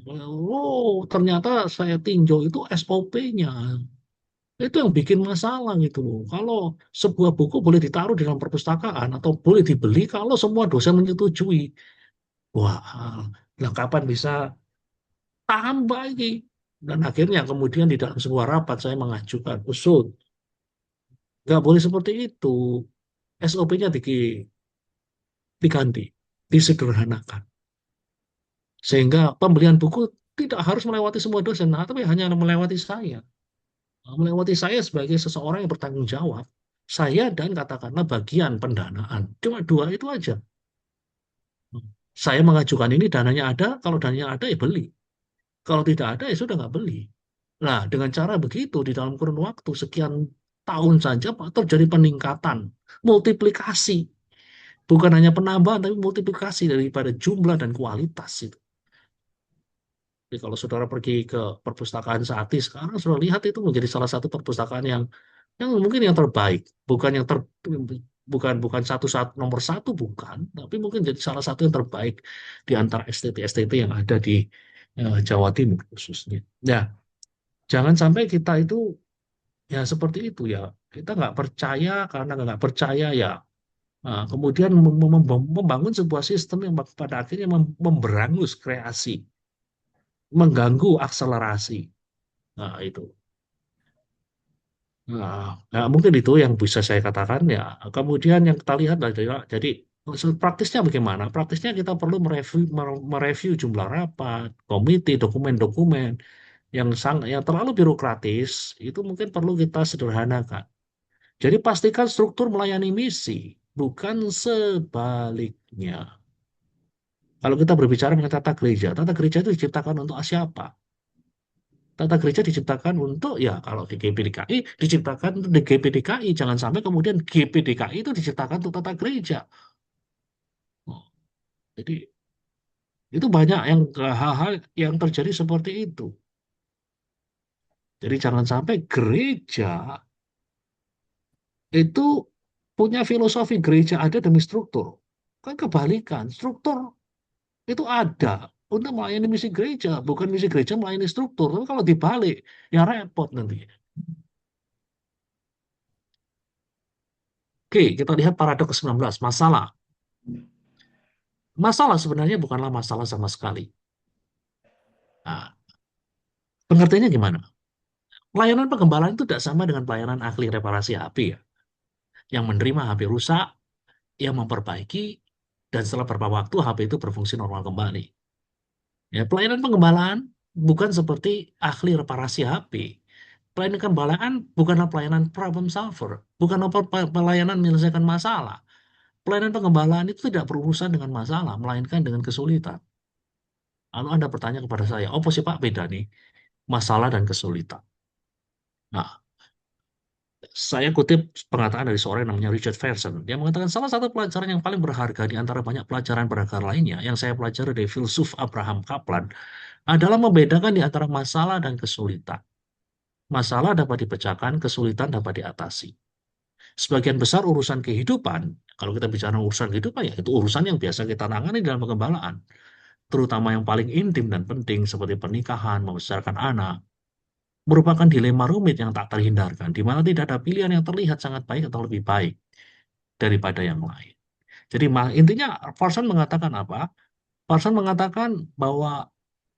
Oh, ternyata saya tinjau itu SOP-nya. Itu yang bikin masalah gitu loh. Kalau sebuah buku boleh ditaruh di dalam perpustakaan atau boleh dibeli kalau semua dosen menyetujui. Wah, lah kapan bisa tambah ini? Dan akhirnya kemudian di dalam sebuah rapat saya mengajukan usul. Nggak boleh seperti itu. SOP-nya diganti, disederhanakan. Sehingga pembelian buku tidak harus melewati semua dosen, nah, tapi hanya melewati saya. Nah, melewati saya sebagai seseorang yang bertanggung jawab. Saya dan katakanlah bagian pendanaan. Cuma dua itu aja. Saya mengajukan ini, dananya ada. Kalau dananya ada, ya beli. Kalau tidak ada, ya sudah nggak beli. Nah, dengan cara begitu, di dalam kurun waktu sekian tahun saja, Pak, terjadi peningkatan, multiplikasi. Bukan hanya penambahan, tapi multiplikasi daripada jumlah dan kualitas itu. Jadi kalau saudara pergi ke perpustakaan Sati sekarang, sudah lihat itu menjadi salah satu perpustakaan yang mungkin yang terbaik, bukan yang ter bukan bukan satu nomor satu bukan, tapi mungkin jadi salah satu yang terbaik di antara STT-STT yang ada di Jawa Timur khususnya. Ya, jangan sampai kita itu ya seperti itu ya. Kita nggak percaya karena nggak percaya ya. Nah, kemudian membangun sebuah sistem yang pada akhirnya memberangus kreasi, mengganggu akselerasi. Nah, itu. Nah, nah, mungkin itu yang bisa saya katakan ya. Kemudian yang kita lihat jadi praktisnya bagaimana? Praktisnya kita perlu mereview jumlah rapat, komite, dokumen-dokumen yang terlalu birokratis itu mungkin perlu kita sederhanakan. Jadi pastikan struktur melayani misi, bukan sebaliknya. Kalau kita berbicara mengenai tata gereja itu diciptakan untuk siapa? Tata gereja diciptakan untuk ya kalau di GPDKI diciptakan untuk di GPDKI, jangan sampai kemudian GPDKI itu diciptakan untuk tata gereja. Oh, jadi itu banyak yang hal-hal yang terjadi seperti itu. Jadi jangan sampai gereja itu punya filosofi gereja ada demi struktur. Kan kebalikan, struktur itu ada untuk melayani misi gereja, bukan misi gereja melayani struktur. Tapi kalau dibalik, ya repot nanti. Oke, kita lihat paradoks 19, masalah. Masalah sebenarnya bukanlah masalah sama sekali. Nah, pengertiannya gimana? Pelayanan penggembalaan itu tidak sama dengan pelayanan ahli reparasi HP ya, yang menerima HP rusak, yang memperbaiki, dan setelah beberapa waktu HP itu berfungsi normal kembali. Ya, pelayanan penggembalaan bukan seperti ahli reparasi HP. Pelayanan penggembalaan bukanlah pelayanan problem solver, bukanlah pelayanan menyelesaikan masalah. Pelayanan penggembalaan itu tidak berurusan dengan masalah, melainkan dengan kesulitan. Lalu Anda bertanya kepada saya, apa sih Pak beda nih masalah dan kesulitan? Nah, saya kutip pernyataan dari seorang yang namanya Richard Ferson. Dia mengatakan salah satu pelajaran yang paling berharga di antara banyak pelajaran berharga lainnya yang saya pelajari dari filsuf Abraham Kaplan adalah membedakan di antara masalah dan kesulitan. Masalah dapat dipecahkan, kesulitan dapat diatasi. Sebagian besar urusan kehidupan, kalau kita bicara urusan kehidupan ya itu urusan yang biasa kita tangani dalam pengembalaan, terutama yang paling intim dan penting seperti pernikahan, membesarkan anak, merupakan dilema rumit yang tak terhindarkan, di mana tidak ada pilihan yang terlihat sangat baik atau lebih baik daripada yang lain. Jadi intinya Parson mengatakan apa? Parson mengatakan bahwa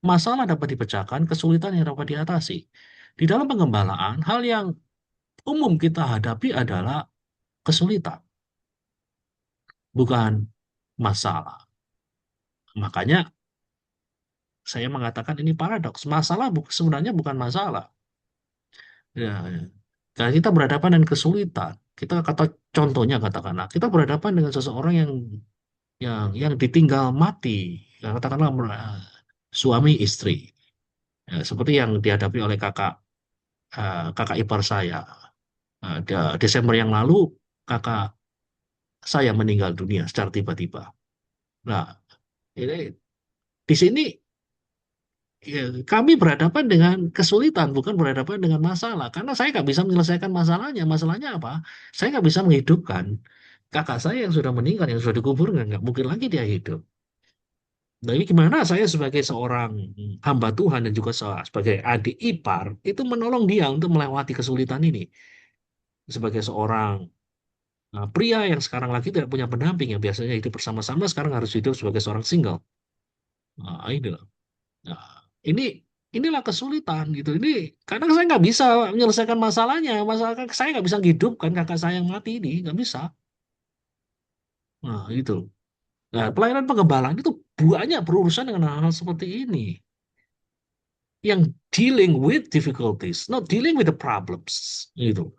masalah dapat dipecahkan, kesulitan yang dapat diatasi. Di dalam pengembalaan, hal yang umum kita hadapi adalah kesulitan, bukan masalah. Makanya saya mengatakan ini paradoks. Masalah sebenarnya bukan masalah. Ya, ya. Karena kita berhadapan dengan kesulitan. Kita contohnya katakanlah kita berhadapan dengan seseorang yang ditinggal mati, ya, katakanlah suami istri. Ya, seperti yang dihadapi oleh kakak ipar saya. Desember yang lalu kakak saya meninggal dunia secara tiba-tiba. Nah, ini di sini ya, kami berhadapan dengan kesulitan, bukan berhadapan dengan masalah. Karena saya nggak bisa menyelesaikan masalahnya. Masalahnya apa? Saya nggak bisa menghidupkan kakak saya yang sudah meninggal, yang sudah dikubur, nggak mungkin lagi dia hidup. Nah, ini gimana saya sebagai seorang hamba Tuhan dan juga sebagai adik ipar, itu menolong dia untuk melewati kesulitan ini. Sebagai seorang pria yang sekarang lagi tidak punya pendamping, yang biasanya hidup bersama-sama, sekarang harus hidup sebagai seorang single. Nah, ini loh. Nah, ini inilah kesulitan gitu. Ini kadang saya nggak bisa menyelesaikan masalahnya. Masalah saya nggak bisa menghidupkan kakak saya yang mati ini, nggak bisa. Nah, itu. Nah, pelayanan pengembalaan itu banyak berurusan dengan hal-hal seperti ini. Yang dealing with difficulties, not dealing with the problems. Gitu.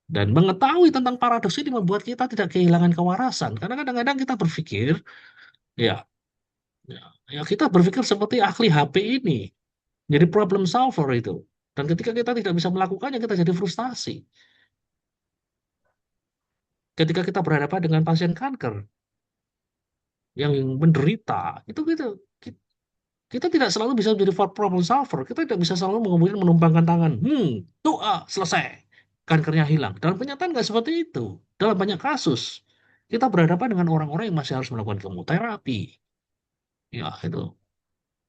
Dan mengetahui tentang paradoks ini membuat kita tidak kehilangan kewarasan. Karena kadang-kadang kita berpikir, ya, ya, ya kita berpikir seperti ahli HP ini. Jadi problem solver itu. Dan ketika kita tidak bisa melakukannya, kita jadi frustasi. Ketika kita berhadapan dengan pasien kanker yang menderita, itu gitu. Kita tidak selalu bisa menjadi problem solver. Kita tidak bisa selalu kemudian menumpangkan tangan. Doa, selesai. Kankernya hilang. Dalam kenyataan nggak seperti itu. Dalam banyak kasus, kita berhadapan dengan orang-orang yang masih harus melakukan kemoterapi. Ya, itu.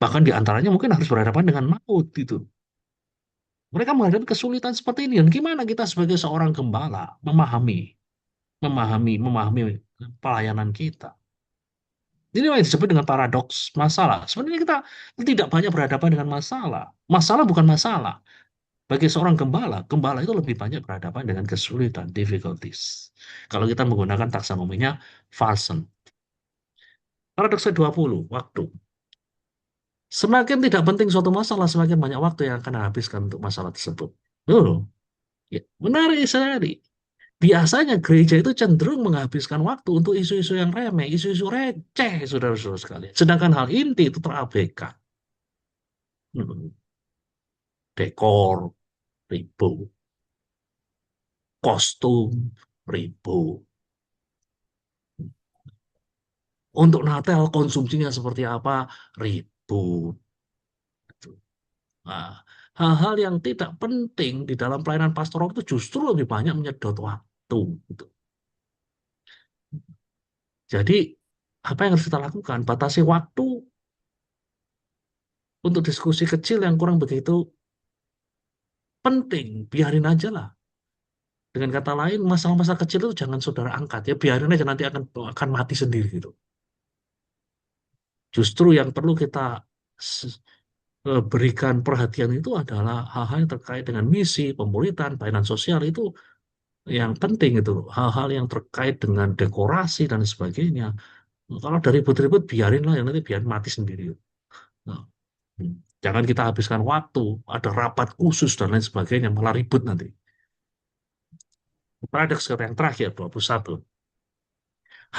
Bahkan di antaranya mungkin harus berhadapan dengan maut gitu. Mereka menghadapi kesulitan seperti ini. Dan gimana kita sebagai seorang gembala memahami pelayanan kita. Ini yang disebut dengan paradoks masalah. Sebenarnya kita tidak banyak berhadapan dengan masalah. Masalah bukan masalah. Bagi seorang gembala, gembala itu lebih banyak berhadapan dengan kesulitan, difficulties. Kalau kita menggunakan taksonominya Farson. Paradoks ke-20, waktu. Semakin tidak penting suatu masalah, semakin banyak waktu yang akan dihabiskan untuk masalah tersebut. Oh, ya, menarik sekali. Biasanya gereja itu cenderung menghabiskan waktu untuk isu-isu yang remeh, isu-isu receh, saudara-saudara sekalian. Sedangkan hal inti itu terabaikan. Hmm, Dekor, ribu. Kostum, ribu. Untuk Natal konsumsinya seperti apa? Ribut. Nah, hal-hal yang tidak penting di dalam pelayanan pastoral itu justru lebih banyak menyedot waktu. Gitu. Jadi, apa yang harus kita lakukan? Batasi waktu untuk diskusi kecil yang kurang begitu penting. Biarin aja lah. Dengan kata lain, masalah-masalah kecil itu jangan saudara angkat. Ya, biarin aja nanti akan mati sendiri gitu. Justru yang perlu kita berikan perhatian itu adalah hal-hal yang terkait dengan misi, pemuritan, pelayanan sosial itu yang penting itu. Hal-hal yang terkait dengan dekorasi dan sebagainya. Kalau dari ribut-ribut biarin lah, yang nanti biar mati sendiri. Nah, hmm. Jangan kita habiskan waktu, ada rapat khusus dan lain sebagainya, malah ribut nanti. Paradoks yang terakhir, 21.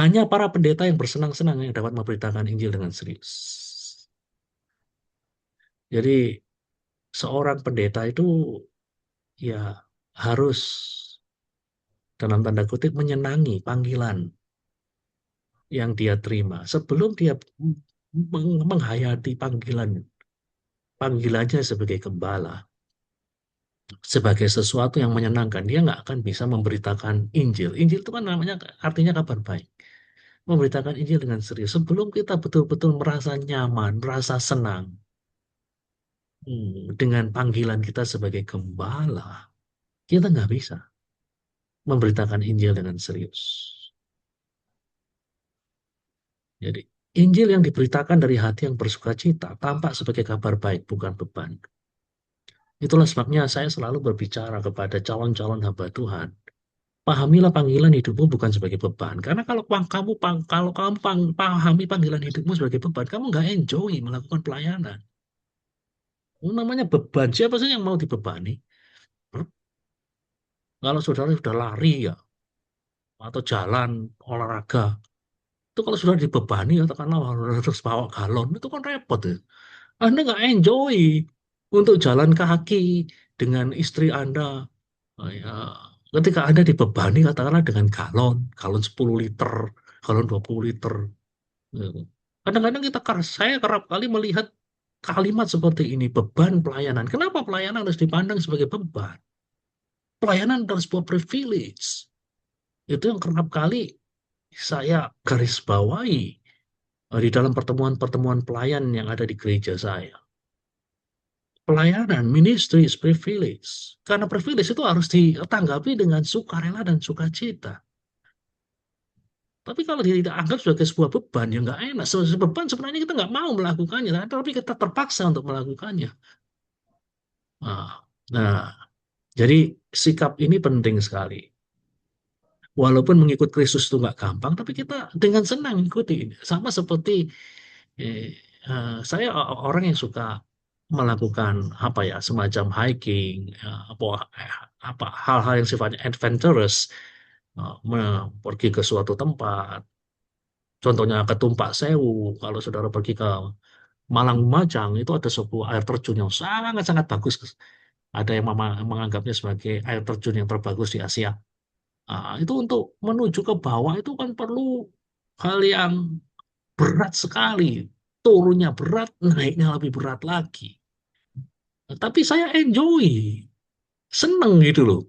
Hanya para pendeta yang bersenang-senang yang dapat memberitakan Injil dengan serius. Jadi, seorang pendeta itu ya harus dalam tanda kutip menyenangi panggilan yang dia terima sebelum dia menghayati panggilannya sebagai gembala sebagai sesuatu yang menyenangkan. Dia nggak akan bisa memberitakan Injil. Injil itu kan namanya artinya kabar baik. Memberitakan Injil dengan serius sebelum kita betul-betul merasa nyaman, merasa senang dengan panggilan kita sebagai gembala. Kita nggak bisa memberitakan Injil dengan serius. Jadi, Injil yang diberitakan dari hati yang bersuka cita tampak sebagai kabar baik, bukan beban. Itulah sebabnya saya selalu berbicara kepada calon-calon hamba Tuhan. Pahamilah panggilan hidupmu bukan sebagai beban. Karena kalau kamu pahami panggilan hidupmu sebagai beban, kamu nggak enjoy melakukan pelayanan. Namanya beban, siapa sih yang mau dibebani? Hmm? Kalau saudara sudah lari ya, atau jalan, olahraga, itu kalau sudah dibebani, katakanlah harus bawa galon, itu kan repot ya. Anda nggak enjoy untuk jalan kaki dengan istri Anda. Ya, ketika Anda dibebani katakanlah dengan galon, galon 10 liter, galon 20 liter. Ya. Kadang-kadang saya kerap kali melihat kalimat seperti ini, beban pelayanan. Kenapa pelayanan harus dipandang sebagai beban? Pelayanan adalah sebuah privilege. Itu yang kerap kali saya garis bawahi di dalam pertemuan-pertemuan pelayan yang ada di gereja saya. Pelayanan, ministry is privilege. Karena privilege itu harus ditanggapi dengan sukarela dan sukacita. Tapi kalau dia tidak anggap sebagai sebuah beban, ya nggak enak. Sebuah beban sebenarnya kita nggak mau melakukannya, tapi kita terpaksa untuk melakukannya. Nah, nah, jadi sikap ini penting sekali. Walaupun mengikut Kristus itu nggak gampang, tapi kita dengan senang ikuti. Sama seperti eh, saya orang yang suka melakukan apa ya semacam hiking, apa hal-hal yang sifatnya adventurous, pergi ke suatu tempat. Contohnya ke Tumpak Sewu, kalau saudara pergi ke Malang Lumajang, itu ada sebuah air terjun yang sangat-sangat bagus. Ada yang menganggapnya sebagai air terjun yang terbagus di Asia. Itu untuk menuju ke bawah itu kan perlu hal yang berat sekali. turunnya berat, naiknya lebih berat lagi. Tapi saya enjoy, seneng gitu loh.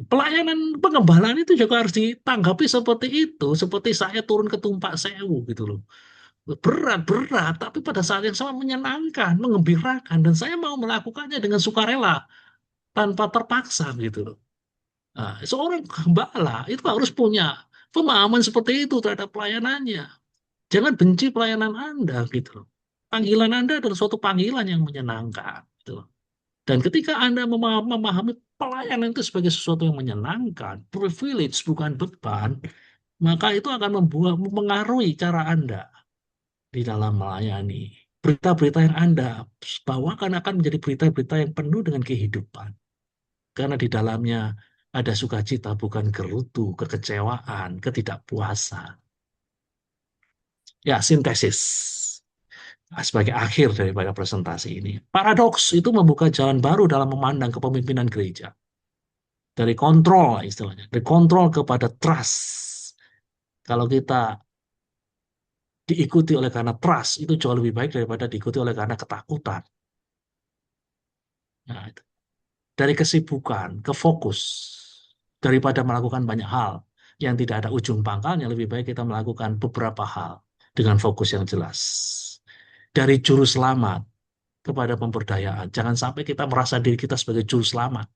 Pelayanan pengembalaan itu juga harus ditanggapi seperti itu, seperti saya turun ke Tumpak Sewu gitu loh. Berat, berat, tapi pada saat yang sama menyenangkan, mengembirakan, dan saya mau melakukannya dengan sukarela, tanpa terpaksa gitu loh. Nah, seorang gembala itu harus punya pemahaman seperti itu terhadap pelayanannya. Jangan benci pelayanan Anda gitu loh. Panggilan Anda adalah suatu panggilan yang menyenangkan gitu loh. Dan ketika Anda memahami pelayanan itu sebagai sesuatu yang menyenangkan, privilege bukan beban, maka itu akan mempengaruhi cara Anda di dalam melayani. Berita-berita yang Anda bawakan akan menjadi berita-berita yang penuh dengan kehidupan. Karena di dalamnya ada sukacita, bukan gerutu, kekecewaan, ketidakpuasan. Ya, sintesis. Nah, sebagai akhir daripada presentasi ini. Paradoks itu membuka jalan baru dalam memandang kepemimpinan gereja. Dari kontrol istilahnya. Dari kontrol kepada trust. Kalau kita diikuti oleh karena trust, itu jauh lebih baik daripada diikuti oleh karena ketakutan. Nah, itu. Dari kesibukan ke fokus. Daripada melakukan banyak hal yang tidak ada ujung pangkalnya, lebih baik kita melakukan beberapa hal dengan fokus yang jelas. Dari juru selamat kepada pemberdayaan. Jangan sampai kita merasa diri kita sebagai juru selamat,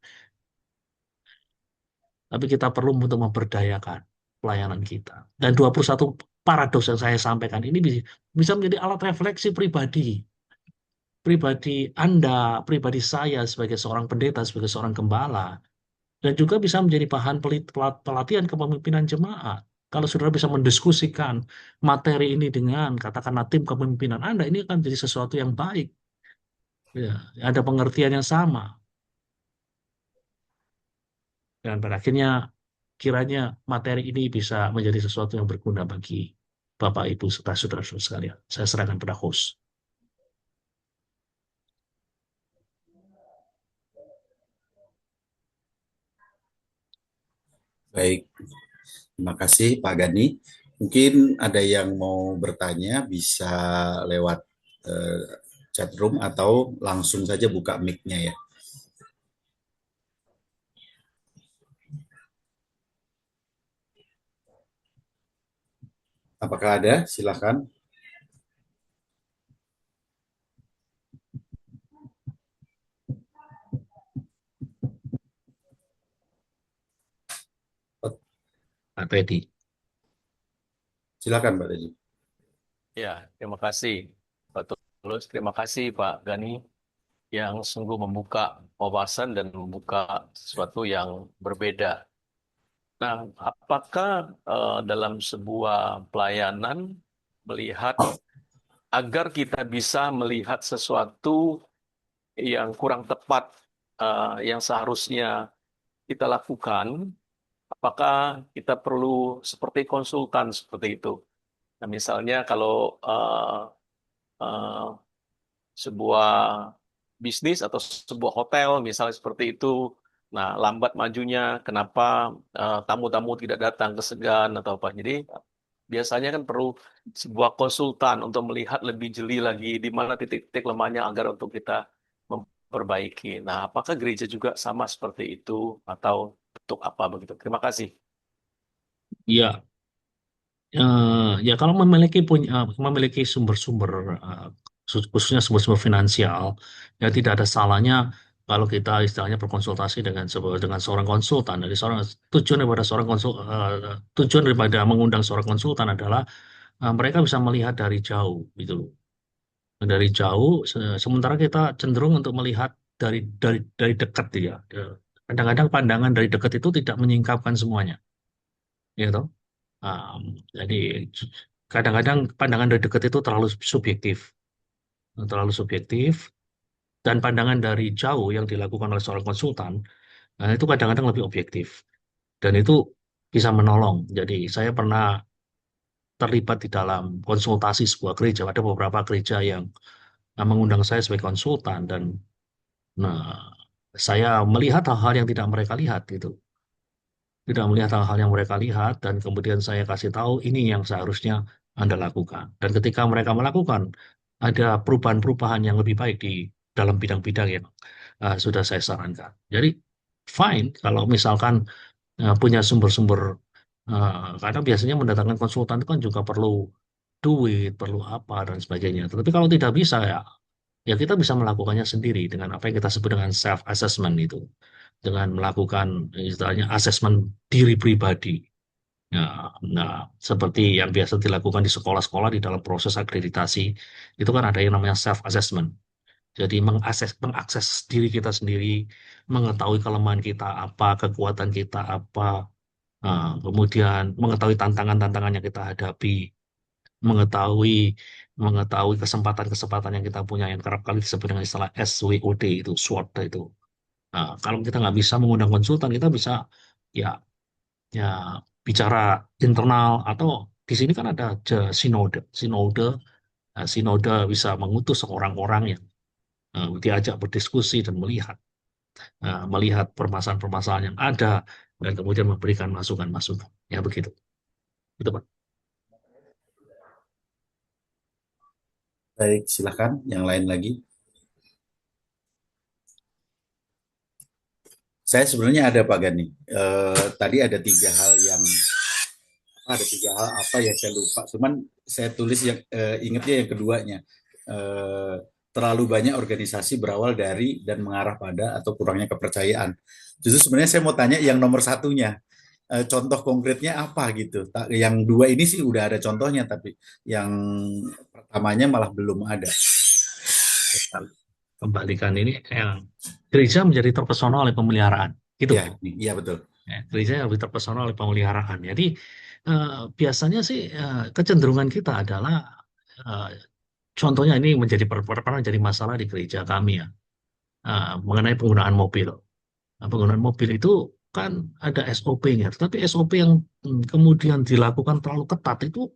tapi kita perlu untuk memberdayakan pelayanan kita. Dan 21 paradoks yang saya sampaikan ini bisa menjadi alat refleksi pribadi. Pribadi Anda, pribadi saya sebagai seorang pendeta, sebagai seorang gembala, dan juga bisa menjadi bahan pelatihan kepemimpinan jemaat. Kalau saudara bisa mendiskusikan materi ini dengan katakanlah tim kepemimpinan Anda, ini akan jadi sesuatu yang baik. Ya, ada pengertian yang sama. Dan pada akhirnya kiranya materi ini bisa menjadi sesuatu yang berguna bagi Bapak, Ibu, serta saudara-saudara sekalian. Saya serahkan pada host. Baik, terima kasih Pak Gani. Mungkin ada yang mau bertanya bisa lewat eh, chat room atau langsung saja buka mic-nya ya. Apakah ada? Silakan. Pak Teddy. Silakan Pak Teddy. Ya, terima kasih Pak Tulus. Terima kasih Pak Gani yang sungguh membuka wawasan dan membuka sesuatu yang berbeda. Nah, apakah dalam sebuah pelayanan melihat agar kita bisa melihat sesuatu yang kurang tepat yang seharusnya kita lakukan, apakah kita perlu seperti konsultan seperti itu? Nah, misalnya kalau uh, sebuah bisnis atau sebuah hotel misalnya seperti itu. Nah, lambat majunya, kenapa tamu-tamu tidak datang ke segan atau apa. Jadi biasanya kan perlu sebuah konsultan untuk melihat lebih jeli lagi di mana titik-titik lemahnya agar untuk kita memperbaiki. Nah, apakah gereja juga sama seperti itu atau bentuk apa begitu? Terima kasih. Ya, ya kalau memiliki sumber-sumber khususnya sumber-sumber finansial, ya tidak ada salahnya kalau kita istilahnya berkonsultasi dengan seorang konsultan. Dari seorang tujuan daripada mengundang seorang konsultan adalah mereka bisa melihat dari jauh gitu loh. Dari jauh, sementara kita cenderung untuk melihat dari dekat ya. Kadang-kadang pandangan dari dekat itu tidak menyingkapkan semuanya, gitu. Um, jadi kadang-kadang pandangan dari dekat itu terlalu subjektif, dan pandangan dari jauh yang dilakukan oleh seorang konsultan, nah, itu kadang-kadang lebih objektif, dan itu bisa menolong. Jadi saya pernah terlibat di dalam konsultasi sebuah gereja. Ada beberapa gereja yang mengundang saya sebagai konsultan, dan nah, saya melihat hal-hal yang tidak mereka lihat gitu. Tidak melihat hal-hal yang mereka lihat, dan kemudian saya kasih tahu ini yang seharusnya Anda lakukan. Dan ketika mereka melakukan, ada perubahan-perubahan yang lebih baik di dalam bidang-bidang yang sudah saya sarankan. Jadi, fine kalau misalkan punya sumber-sumber, karena biasanya mendatangkan konsultan itu kan juga perlu duit, perlu apa, dan sebagainya. Tetapi kalau tidak bisa, ya kita bisa melakukannya sendiri dengan apa yang kita sebut dengan self-assessment itu. Dengan melakukan istilahnya asesmen diri pribadi. Nah, seperti yang biasa dilakukan di sekolah-sekolah di dalam proses akreditasi, itu kan ada yang namanya self-assessment. Jadi mengakses diri kita sendiri, mengetahui kelemahan kita apa, kekuatan kita apa, kemudian mengetahui tantangan-tantangan yang kita hadapi, mengetahui mengetahui kesempatan-kesempatan yang kita punya yang kerap kali disebut dengan istilah SWOT itu, SWOT itu. Nah, kalau kita nggak bisa mengundang konsultan, kita bisa ya bicara internal atau di sini kan ada sinode, sinode bisa mengutus orang-orang yang diajak berdiskusi dan melihat permasalahan-permasalahan yang ada dan kemudian memberikan masukan-masukan. Ya begitu. Itu Pak. Baik, silakan yang lain lagi. Saya sebenarnya ada Pak Gani. Tadi ada tiga hal apa ya saya lupa. Cuman saya tulis yang ingatnya yang keduanya. Terlalu banyak organisasi berawal dari dan mengarah pada atau kurangnya kepercayaan. Justru sebenarnya saya mau tanya yang nomor satunya. Contoh konkretnya apa gitu. Yang dua ini sih udah ada contohnya, tapi yang pertamanya malah belum ada. Kembalikan ini yang gereja menjadi terpesona oleh pemeliharaan. Gitu. Ya, iya betul. Gereja lebih terpesona oleh pemeliharaan. Jadi biasanya sih kecenderungan kita adalah contohnya ini pernah menjadi masalah di gereja kami ya, mengenai penggunaan mobil. Nah, penggunaan mobil itu kan ada SOP-nya, tetapi SOP yang kemudian dilakukan terlalu ketat itu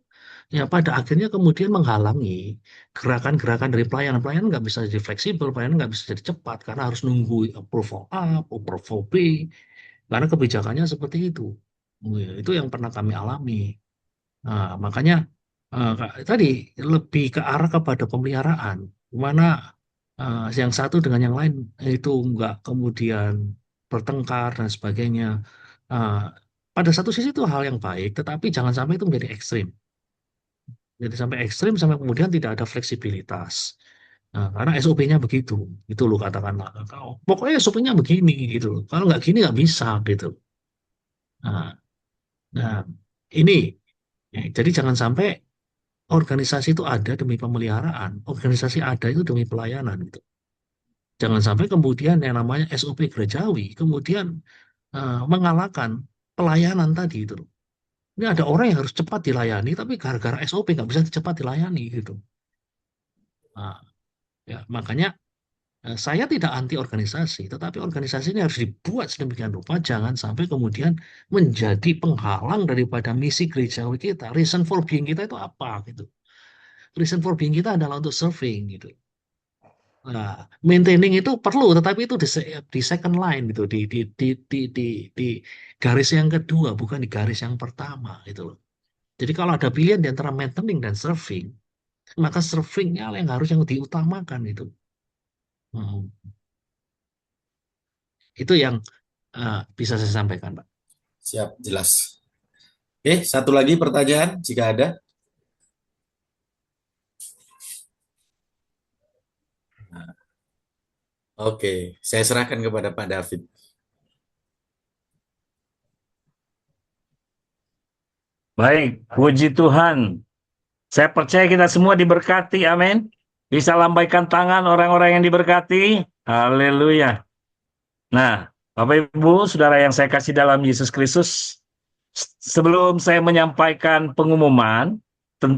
ya pada akhirnya kemudian menghalangi gerakan-gerakan dari pelayanan. Pelayanan nggak bisa jadi fleksibel, pelayanan nggak bisa jadi cepat karena harus nunggu approval A, approval B, karena kebijakannya seperti itu. Itu yang pernah kami alami. Nah, makanya tadi lebih ke arah kepada pemeliharaan, mana yang satu dengan yang lain itu nggak kemudian bertengkar dan sebagainya. Eh, pada satu sisi itu hal yang baik, tetapi jangan sampai itu menjadi ekstrim. Jadi sampai ekstrim sampai kemudian tidak ada fleksibilitas. Nah, karena SOP-nya begitu, itu loh katakanlah. Pokoknya SOP-nya begini gitu loh. Kalau nggak gini nggak bisa gitu. Nah, nah, ini jadi jangan sampai organisasi itu ada demi pemeliharaan, organisasi ada itu demi pelayanan gitu. Jangan sampai kemudian yang namanya SOP gerejawi kemudian mengalahkan pelayanan tadi itu. Ini ada orang yang harus cepat dilayani, tapi gara-gara SOP nggak bisa cepat dilayani gitu. Nah, ya, makanya saya tidak anti organisasi, tetapi organisasi ini harus dibuat sedemikian rupa, jangan sampai kemudian menjadi penghalang daripada misi gerejawi kita. Reason for being kita itu apa gitu. Reason for being kita adalah untuk serving gitu. Nah, maintaining itu perlu, tetapi itu di second line gitu, di garis yang kedua, bukan di garis yang pertama gitu loh. Jadi kalau ada pilihan di antara maintaining dan serving, maka servingnya yang diutamakan itu. Hmm. Itu yang bisa saya sampaikan, Pak. Siap, jelas. Oke, satu lagi pertanyaan jika ada. Oke, saya serahkan kepada Pak David. Baik, puji Tuhan. Saya percaya kita semua diberkati, amin. Bisa lambaikan tangan orang-orang yang diberkati. Haleluya. Nah, Bapak Ibu, saudara yang saya kasih dalam Yesus Kristus, sebelum saya menyampaikan pengumuman,